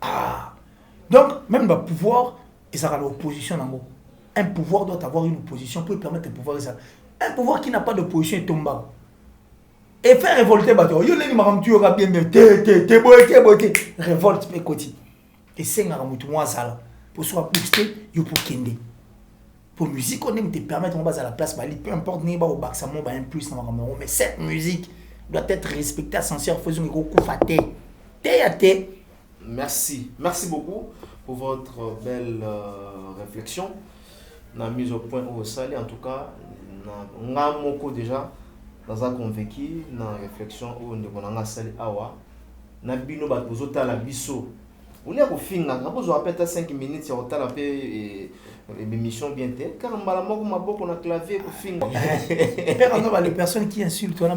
Speaker 2: Ah. Donc, même le pouvoir, et ça a l'opposition en gros. Un pouvoir doit avoir une opposition pour permettre de pouvoir ça. Un pouvoir qui n'a pas d'opposition est tombé. Et faire révolter, révolte, et c'est un pour soit booster, pour kende. Pour musique, on aime te permettre de à la place, peu importe, n'est pas au bac, ça monte un plus, mais cette musique doit être respectée à sincère, faisons un gros coup faté.
Speaker 1: Merci beaucoup pour votre belle réflexion. La mise au point au salé, en tout cas. Ngamoko déjà dans un convaincu dans réflexion où on a salé awa na bino ba bozota la biso on est au fin na bozo appelle 5 minutes sur ta la émission bien tête car mbala moko maboko na clavier au fin
Speaker 2: les personnes qui insultent on a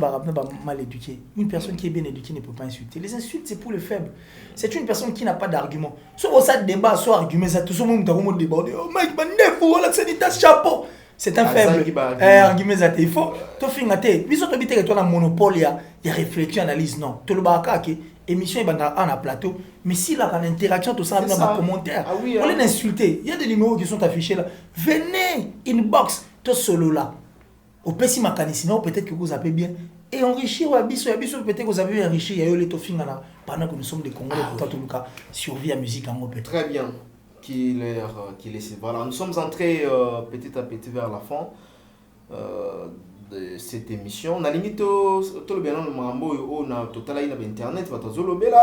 Speaker 2: mal éduqué. Une personne qui est bien éduquée ne peut pas insulter. Les insultes c'est pour les faibles. C'est une personne qui n'a pas d'argument. Soit ça débat soit argument ça tout le monde dans déborder. Oh Mike Banef ou la sanitaire chapeau. C'est un faible. Il faut te fingater. Puis surtout que tu as un monopole, il y a réflexion, analyse. Non. Tu le bas qui émission est en plateau. Mais si là, en interaction, tout ça, dans les commentaires, on les insulter. Il y a des numéros qui sont affichés là. Venez, inbox, tout solo là. Au petit mécanisme, peut-être que vous avez bien. Et enrichir, peut-être que vous avez bien enrichi. Il y a eu les toffings là. Pendant que nous sommes des Congolais, pour tout le cas, survie à musique en Europe.
Speaker 1: Très bien. Qu'il est voilà, nous sommes entrés petit à petit vers la fin de cette émission. On a limite tout le bien le mambo on a total là internet va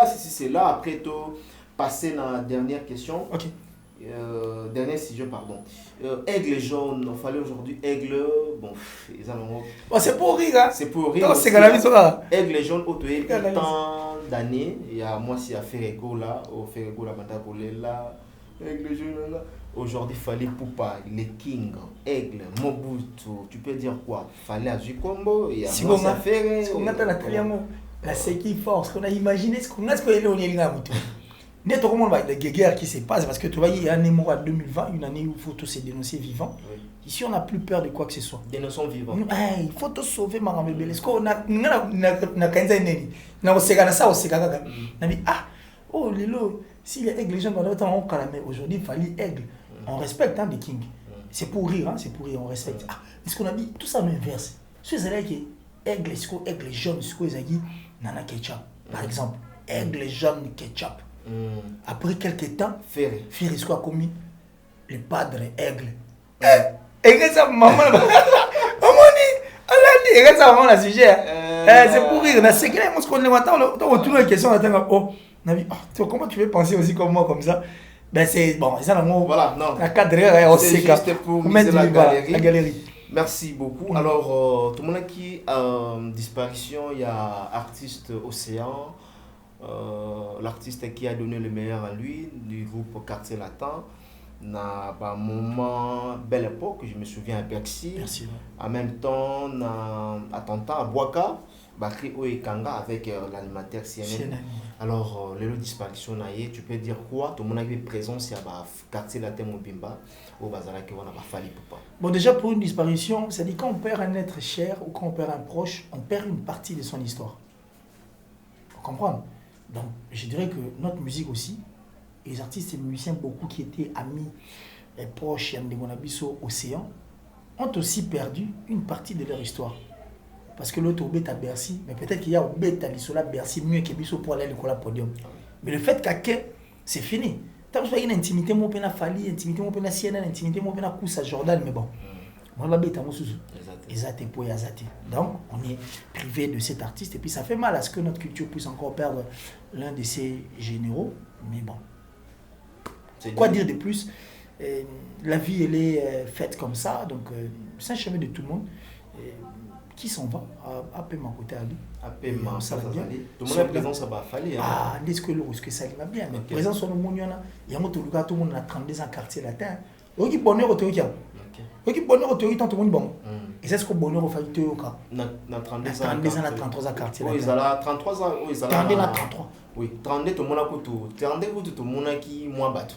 Speaker 1: si c'est là après tout passer dans la dernière question.
Speaker 2: OK.
Speaker 1: Dernier sujet pardon. Aigle jaune, il fallait aujourd'hui aigle bon ils ont
Speaker 2: c'est pour rire hein.
Speaker 1: C'est pour rire.
Speaker 2: C'est la vie ça.
Speaker 1: Aigle jaune autoé tant d'années, il y a moi si à Ferregola au Ferregola banda là. Aigle jaune là. Aujourd'hui, il fallait Poupa, les Kings, Aigle, Mobutu, tu peux dire quoi? Fallait à Combo, il y a
Speaker 2: si on a fait, ce qu'on a la triangle, la séquille force, qu'on a imaginé, ce qu'on a ce qu'on est là. N'est pas comment les guerres qui se passent parce que tu vois, il y a une année 2020, une année où il faut tous se dénoncer vivant. Oui. Ici, on n'a plus peur de quoi que ce soit.
Speaker 1: Dénonçons vivant.
Speaker 2: Il faut tout sauver ma rambe belle. Est-ce qu'on a kanza neni na oseka ça oseka kaka. Na dit oh lelo si les gens dans temps on calme aujourd'hui il fallait aigle. On respecte des kings. C'est pour rire c'est pour rire on respecte. Est-ce qu'on a dit tout ça l'inverse. C'est là que aigle est-ce qu'on aigle jaune est-ce qu'on dit nana ketchup par exemple aigle jaune ketchup. Après quelques temps Ferré est-ce qu'on a commis le padre aigle. Et ça maman et reste avant le sujet. C'est pour rire. C'est que moi, ce qu'on est maintenant, on tourne la question, oh, comment tu veux penser aussi comme moi, comme ça? Ben c'est bon, c'est ça le mot.
Speaker 1: Voilà, non.
Speaker 2: La cadre,
Speaker 1: c'est juste pour mettre la
Speaker 2: galerie.
Speaker 1: Merci beaucoup. Alors, tout le monde qui disparition, il y a artiste Océan, l'artiste qui a donné le meilleur à lui, du groupe Quartier Latin. Na un moment belle époque, je me souviens à Bercy.
Speaker 2: Merci.
Speaker 1: En même temps, na attentat à Boaka, Bakri Oekanga avec l'animateur CNN. Alors, les disparitions naïe, tu peux dire quoi? Tout le monde a eu présence à quartier Latin Mobimba au Bazara qui va fallu pas.
Speaker 2: Bon, déjà pour une disparition, c'est-à-dire quand on perd un être cher ou quand on perd un proche, on perd une partie de son histoire. Vous comprenez? Donc, je dirais que notre musique aussi. Les artistes et musiciens, beaucoup qui étaient amis et proches de Monabiso Océan, ont aussi perdu une partie de leur histoire. Parce que l'autre est à Bercy, mais peut-être qu'il y a un bête à l'Isola Bercy mieux que Bisso pour aller à l'école à podium. Mais le fait qu'à c'est fini. Tu as une intimité, mon pena Fali, intimité, mon pena CNN, intimité, mon pena Koussa Jordan, mais bon. Moi, la bête à mon sous. Exact pour Yazati. Donc, on est privé de cet artiste et puis ça fait mal à ce que notre culture puisse encore perdre l'un de ses généraux, mais bon. Quoi dire de plus? La vie, elle est faite comme ça, donc c'est un chemin de tout le monde. Qui s'en va? À Pema côté Ali.
Speaker 1: À Pema, ça va bien. Tout le monde est présent, ça va falloir.
Speaker 2: Ah, est-ce que ça va bien? Mais présent sur le monde, il y a tout le monde a 32 ans quartier latin. Il y a bonheur au théorie. Il y a bonheur au théorie, tant tout le monde bon. Et c'est ce que bonheur au failli théorie.
Speaker 1: Na 32
Speaker 2: ans, 33 ans quartier latin.
Speaker 1: Oui, ils ont 33 ans. Oui, ils ont
Speaker 2: 33.
Speaker 1: Oui, 32 tout le monde a tout. 32 tout le monde qui moins battu.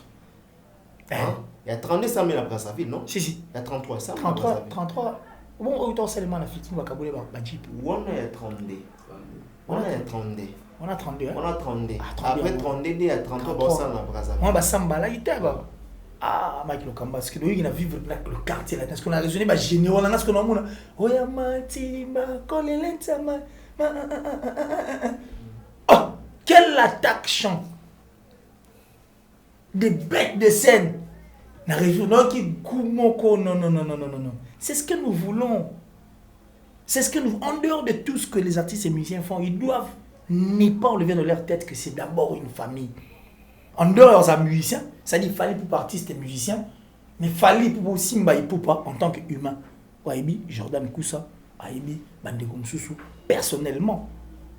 Speaker 1: Il y a 32 ça met la place à ville, non?
Speaker 2: Si.
Speaker 1: Il y a 33 ça.
Speaker 2: 33. Bon, autant seulement la fille qui va cabouler ma jeep.
Speaker 1: On a 32. On a 32.
Speaker 2: On a 32.
Speaker 1: On a 32. Après 32, il y a 33 pour ça dans la place à ville.
Speaker 2: On va s'emballer, il était là. Ah, Mike Lokamba, parce que nous, il a vivre le quartier là. Parce qu'on a raisonné, bah, général, là, ce qu'on a dit. Oh, ya matima, kolelensama. Oh, quelle attaque chante. Des bêtes de scène. Non. C'est ce que nous voulons. C'est ce que nous, en dehors de tout ce que les artistes et musiciens font, ils doivent ne pas enlever de leur tête que c'est d'abord une famille. En dehors des musiciens, ça dit fallait pour artistes et musiciens, mais fallait pour Simba et Poupa en tant qu'humain. Waibi, Jordan Koussa, Waibi, Bandeko Msusu, personnellement.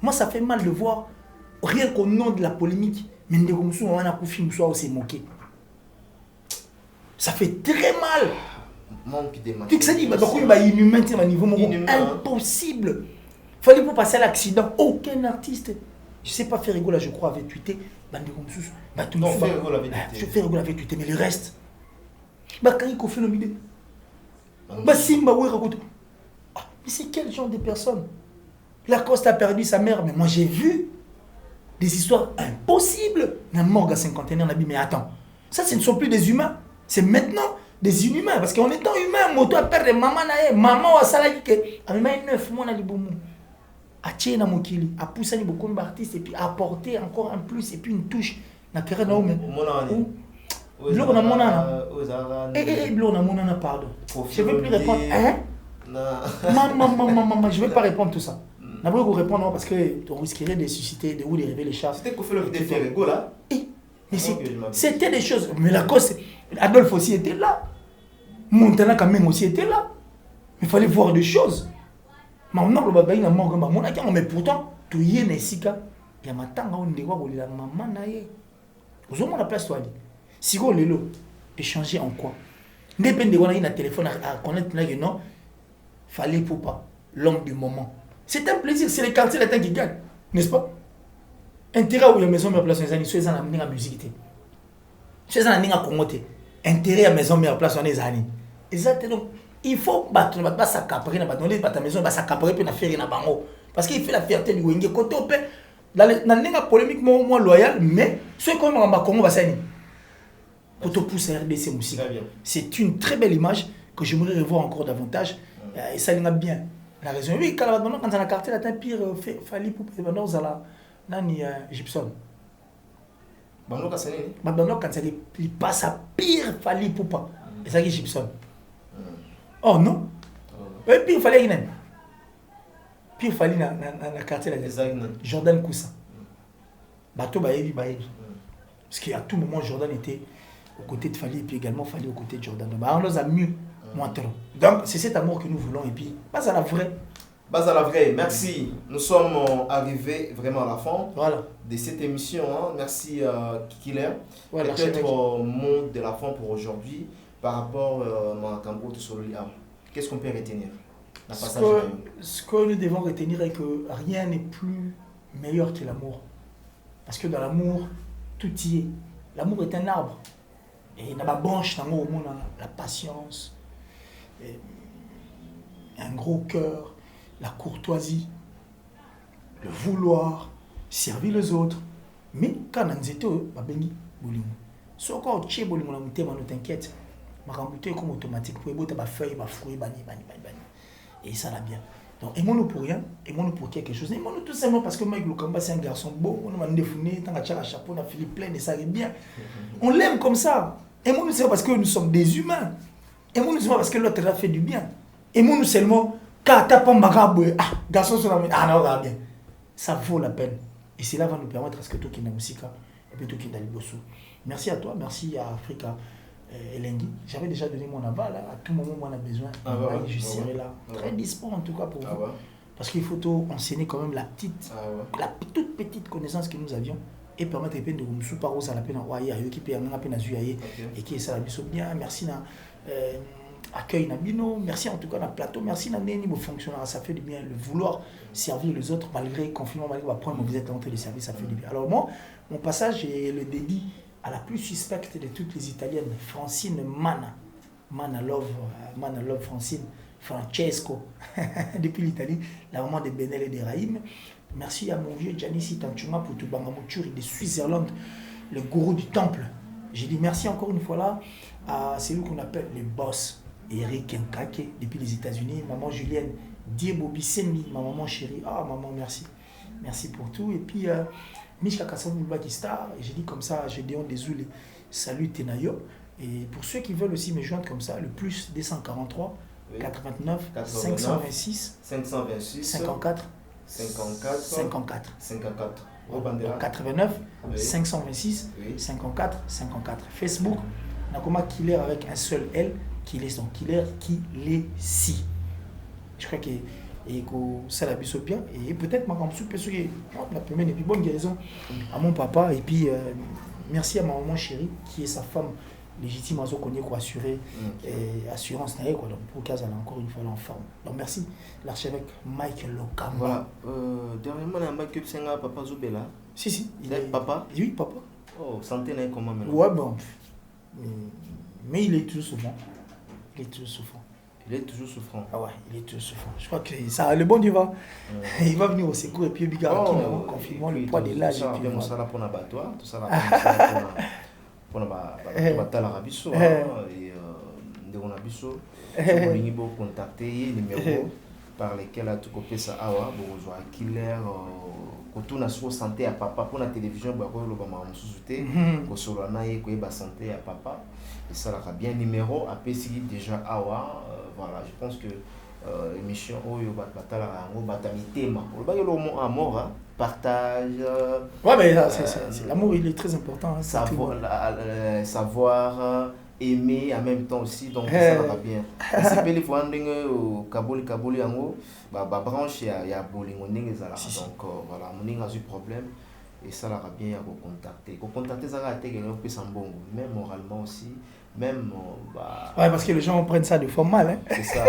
Speaker 2: Moi, ça fait mal de voir, rien qu'au nom de la polémique, Bandeko Msusu, on a Koufi Moussa aussi moqué. Ça fait très mal. Tu sais, il y a inhumain à niveau impossible. Il fallait pour passer à l'accident. Aucun artiste, je ne sais pas faire rigoler, je crois, avait tweeté.
Speaker 1: Non, faire rigoler avec tweeté.
Speaker 2: Je fais rigoler avec tweeté, mais le reste. Quand il fait le vidéo. Simba, mais c'est quel genre de personne? Lacoste a perdu sa mère, mais moi j'ai vu des histoires impossibles. Un morgue à 50 ans, on a dit, mais attends, ça ce ne sont plus des humains, c'est maintenant des inhumains. Parce qu'en étant humain, moto a perdu maman, maman a salagi que, a même 9 mois na liboumou. A tché na mokili, a poussé beaucoup d'artistes et puis a apporté encore un plus et puis une touche. Na carré na oume. Blok na monana. Blok na monana, pardon. Je ne vais plus répondre. Hein? Maman, je ne vais pas répondre tout ça. Je ne vais pas répondre parce que tu risquerais de susciter, de révéler les chats.
Speaker 1: C'était qu'on fait le vidéo faire rigolo là.
Speaker 2: C'était des choses. Mais la cause, Adolphe aussi était là. Montana quand même aussi était là. Il fallait voir des choses. Mais pourtant, tu y es Nessika. Il y a matanga on dewa bolila maman nae. Vous avez la place toi. Si vous voulez échanger en quoi? Dépendez de un téléphone à connaître là que non. Fallait pour pas l'homme du moment. C'est un plaisir, c'est les quartiers latins qui gagnent, n'est-ce pas? intérêt où il y a maison meilleure place on est soit ça na musique soit ça na Congo te intérêt à maison meilleure place on est zani exactement donc il faut battre pas s'accaparer na battre ta maison ba s'accaparer peut na faire na bango parce qu'il fait la fierté du Wenge côté op dans la polémique moins loyal mais ceux comme en Congo va s'ani pour te pousser RDC musique c'est une très belle image que j'aimerais revoir encore davantage et ça l'est bien la raison oui quand on a quartier la pire fallait pour maintenant zala nani Gibson
Speaker 1: Bano Kassani
Speaker 2: Bano Kassani il passe à pire fallait pour pas et ça qui Gibson oh non et puis il fallait qu'il puis il fallait na quartier la Jordan Koussa bateau baebi parce qu'à tout moment Jordan était aux côtés de Fali et puis également Fali aux côtés de Jordan on nous a mieux moins trop donc c'est cet amour que nous voulons et puis pas à la vraie.
Speaker 1: Merci. Nous sommes arrivés vraiment à la fin de cette émission. Merci Killer. Peut-être mot de la fin pour aujourd'hui par rapport à Cambo de Sololia. Qu'est-ce qu'on peut retenir?
Speaker 2: Ce que nous devons retenir est que rien n'est plus meilleur que l'amour. Parce que dans l'amour, tout y est. L'amour est un arbre. Et dans la branche, dans le monde, la patience, un gros cœur, la courtoisie, le vouloir, servir les autres. Mais quand on est si on est ne t'inquiète. Ma est comme automatique pour les feuilles, les fruits, et ça l'a bien. Donc, aimons-nous pour rien, aimons-nous pour quelque chose. Aimons-nous tout simplement parce que Mike Lukamba, c'est un garçon beau. On a défini, on a un chapeau, on a fait plein et ça va bien. On l'aime comme ça. Aimons-nous seulement parce que nous sommes des humains. Aimons-nous seulement parce que l'autre a fait du bien. Aimons-nous seulement quand tu as pas de garçon sur la main. Ah non, ça va bien. Ça vaut la peine. Et cela va nous permettre à ce que tout qui n'a musique et puis tout qui n'a libosso. Merci à toi, merci à Africa. Elengi, j'avais déjà donné mon aval, à tout moment où on a besoin, je serai là, très dispo en tout cas pour vous, parce qu'il faut enseigner quand même la toute petite connaissance que nous avions et permettre de nous souparos à la peine qui peut en peine et qui est ça la bien, merci na accueil Nabino, merci en tout cas na plateau, merci na niveau fonctionnaire, ça fait du bien, le vouloir servir les autres malgré le confinement, malgré le point où vous êtes entré de service, ça fait du bien. Alors moi, mon passage est le dédit à la plus suspecte de toutes les Italiennes, Francine Mana Love Francine, Francesco, depuis l'Italie, la maman de Benel et de Raïm. Merci à mon vieux Giannissi Tanchuma pour tout Bangamouchuri de Suisse-Irlande, le gourou du temple. J'ai dit merci encore une fois là à celui qu'on appelle le boss, Eric Nkake, depuis les États-Unis, maman Julienne, Diebo Bissemi, ma maman chérie. Ah maman, merci. Merci pour tout. Et puis, Mishka Kassamou Bakistar, et j'ai dit comme ça, j'ai dit désolé, salut Tenayo. Et pour ceux qui veulent aussi me joindre comme ça, le plus 243 89 526 54 89 526 54. Facebook, Nakoma Killer avec un seul L, Killer son Killer qui l'est si. Je crois que et que ça l'a bien bien et peut-être ma femme soupe la première et puis bonne guérison à mon papa et puis merci à ma maman chérie qui est sa femme légitime à ce qu'on ait assuré assurance quoi donc pour qu'elle a encore une fois en forme donc merci l'archevêque Mike Lokamba.
Speaker 1: Voilà dernièrement on a un que c'est un papa Zubela
Speaker 2: si
Speaker 1: il est papa
Speaker 2: oui papa
Speaker 1: santé là comment maintenant
Speaker 2: ouais bon mais il est toujours souffrant
Speaker 1: Il est toujours souffrant.
Speaker 2: Ah ouais, il est toujours souffrant. Je crois que ça, le bon Dieu va. Il va venir au secours et puis il va confirmer le poids de l'âge.
Speaker 1: Tout ça, bien ça là pour l'abattoir, tout ça là pour l'Arabie Saoudite et de l'Arabie Saoudite. On peut contacter les numéros par lesquels tu peux ça awa bonjour Killer quand on a sur santé à papa pour la télévision ba ko lo ba ma sous-souté ko solo na ye ko ba santé à papa et ça là bien numéro après si déjà awa voilà je pense que l'émission oyo batala ngo batamitema le ba yo mo amour partage
Speaker 2: ouais mais c'est l'amour il est très important
Speaker 1: savoir aimer en même temps aussi donc ça va bien c'est les fois ndenge kaboli yango ba branche ya bolingo ndenge za donc voilà moninga a eu problème et ça la bien à contacter ça a été quelqu'un peut s'en bon même moralement aussi même
Speaker 2: ouais parce que les gens prennent ça de forme mal hein
Speaker 1: c'est ça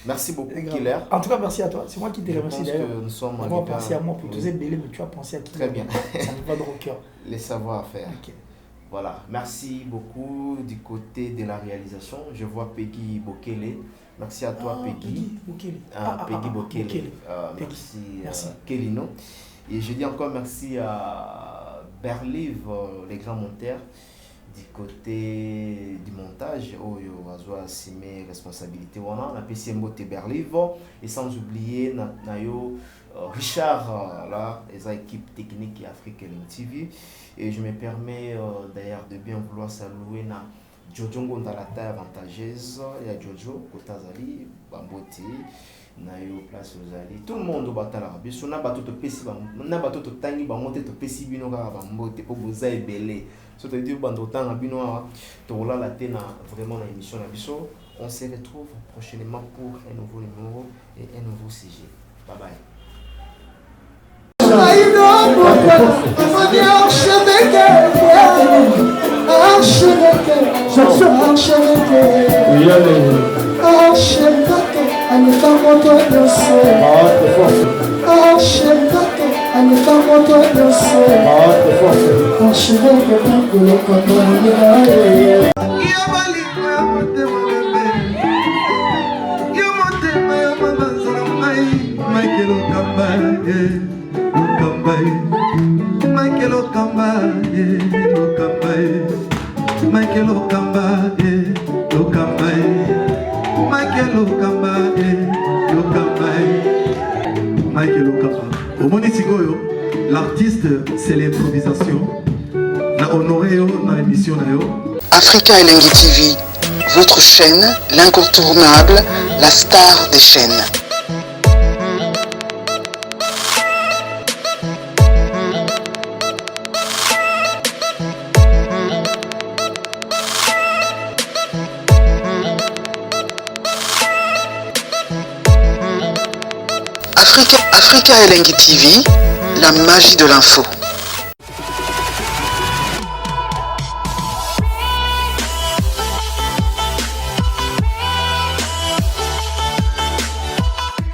Speaker 1: Merci beaucoup,
Speaker 2: C'est grave.
Speaker 1: Killer.
Speaker 2: En tout cas, merci à toi. C'est moi qui te
Speaker 1: Je
Speaker 2: remercie
Speaker 1: pense
Speaker 2: d'ailleurs.
Speaker 1: que nous sommes
Speaker 2: On va
Speaker 1: arrivés
Speaker 2: penser à moi pour
Speaker 1: oui.
Speaker 2: tous bélé, mais tu as pensé à qui?
Speaker 1: Très bien.
Speaker 2: Ça me va droit au cœur.
Speaker 1: Les savoir-faire.
Speaker 2: Ok.
Speaker 1: Voilà. Merci beaucoup du côté de la réalisation. Je vois Peggy Bokele. Merci à toi, Peggy.
Speaker 2: Bokele.
Speaker 1: Peggy Bokele.
Speaker 2: Bokele.
Speaker 1: Merci,
Speaker 2: Merci.
Speaker 1: Kelino. Et je dis encore merci à Berliv, les grands monteurs, du côté du montage. Oh, yo, a assumé responsabilité. On a PCMO Berliv. Et sans oublier, Nayo. Richard, là, les équipes techniques et Afrique TV. Et je me permets d'ailleurs de bien vouloir saluer Jojo Ngondalata avantageuse. Il y a Jojo, Kotazali, Bamboti, Nayo, Place Ozali. Tout le monde au Batala. Bien sûr, on a battu de Pessi, on a battu de Tangi, Bamonte, de Pessi, Bino, Bambote, pour vous aider belé. Surtout, il y a un Bino, Tola, la Tena, vraiment la émission Nabiso. On se retrouve prochainement pour un nouveau numéro et un nouveau sujet. Bye bye.
Speaker 4: Michael Okamba, Okamba, Michael Okamba, Okamba, Michael Okamba, Okamba, Michael Okamba. Au Monitigoyo, l'artiste c'est l'improvisation. Na honoré dans l'émission na yo.
Speaker 5: Africa Elengi TV, votre chaîne, l'incontournable, la star des chaînes. Africa Elengi TV, la magie de l'info.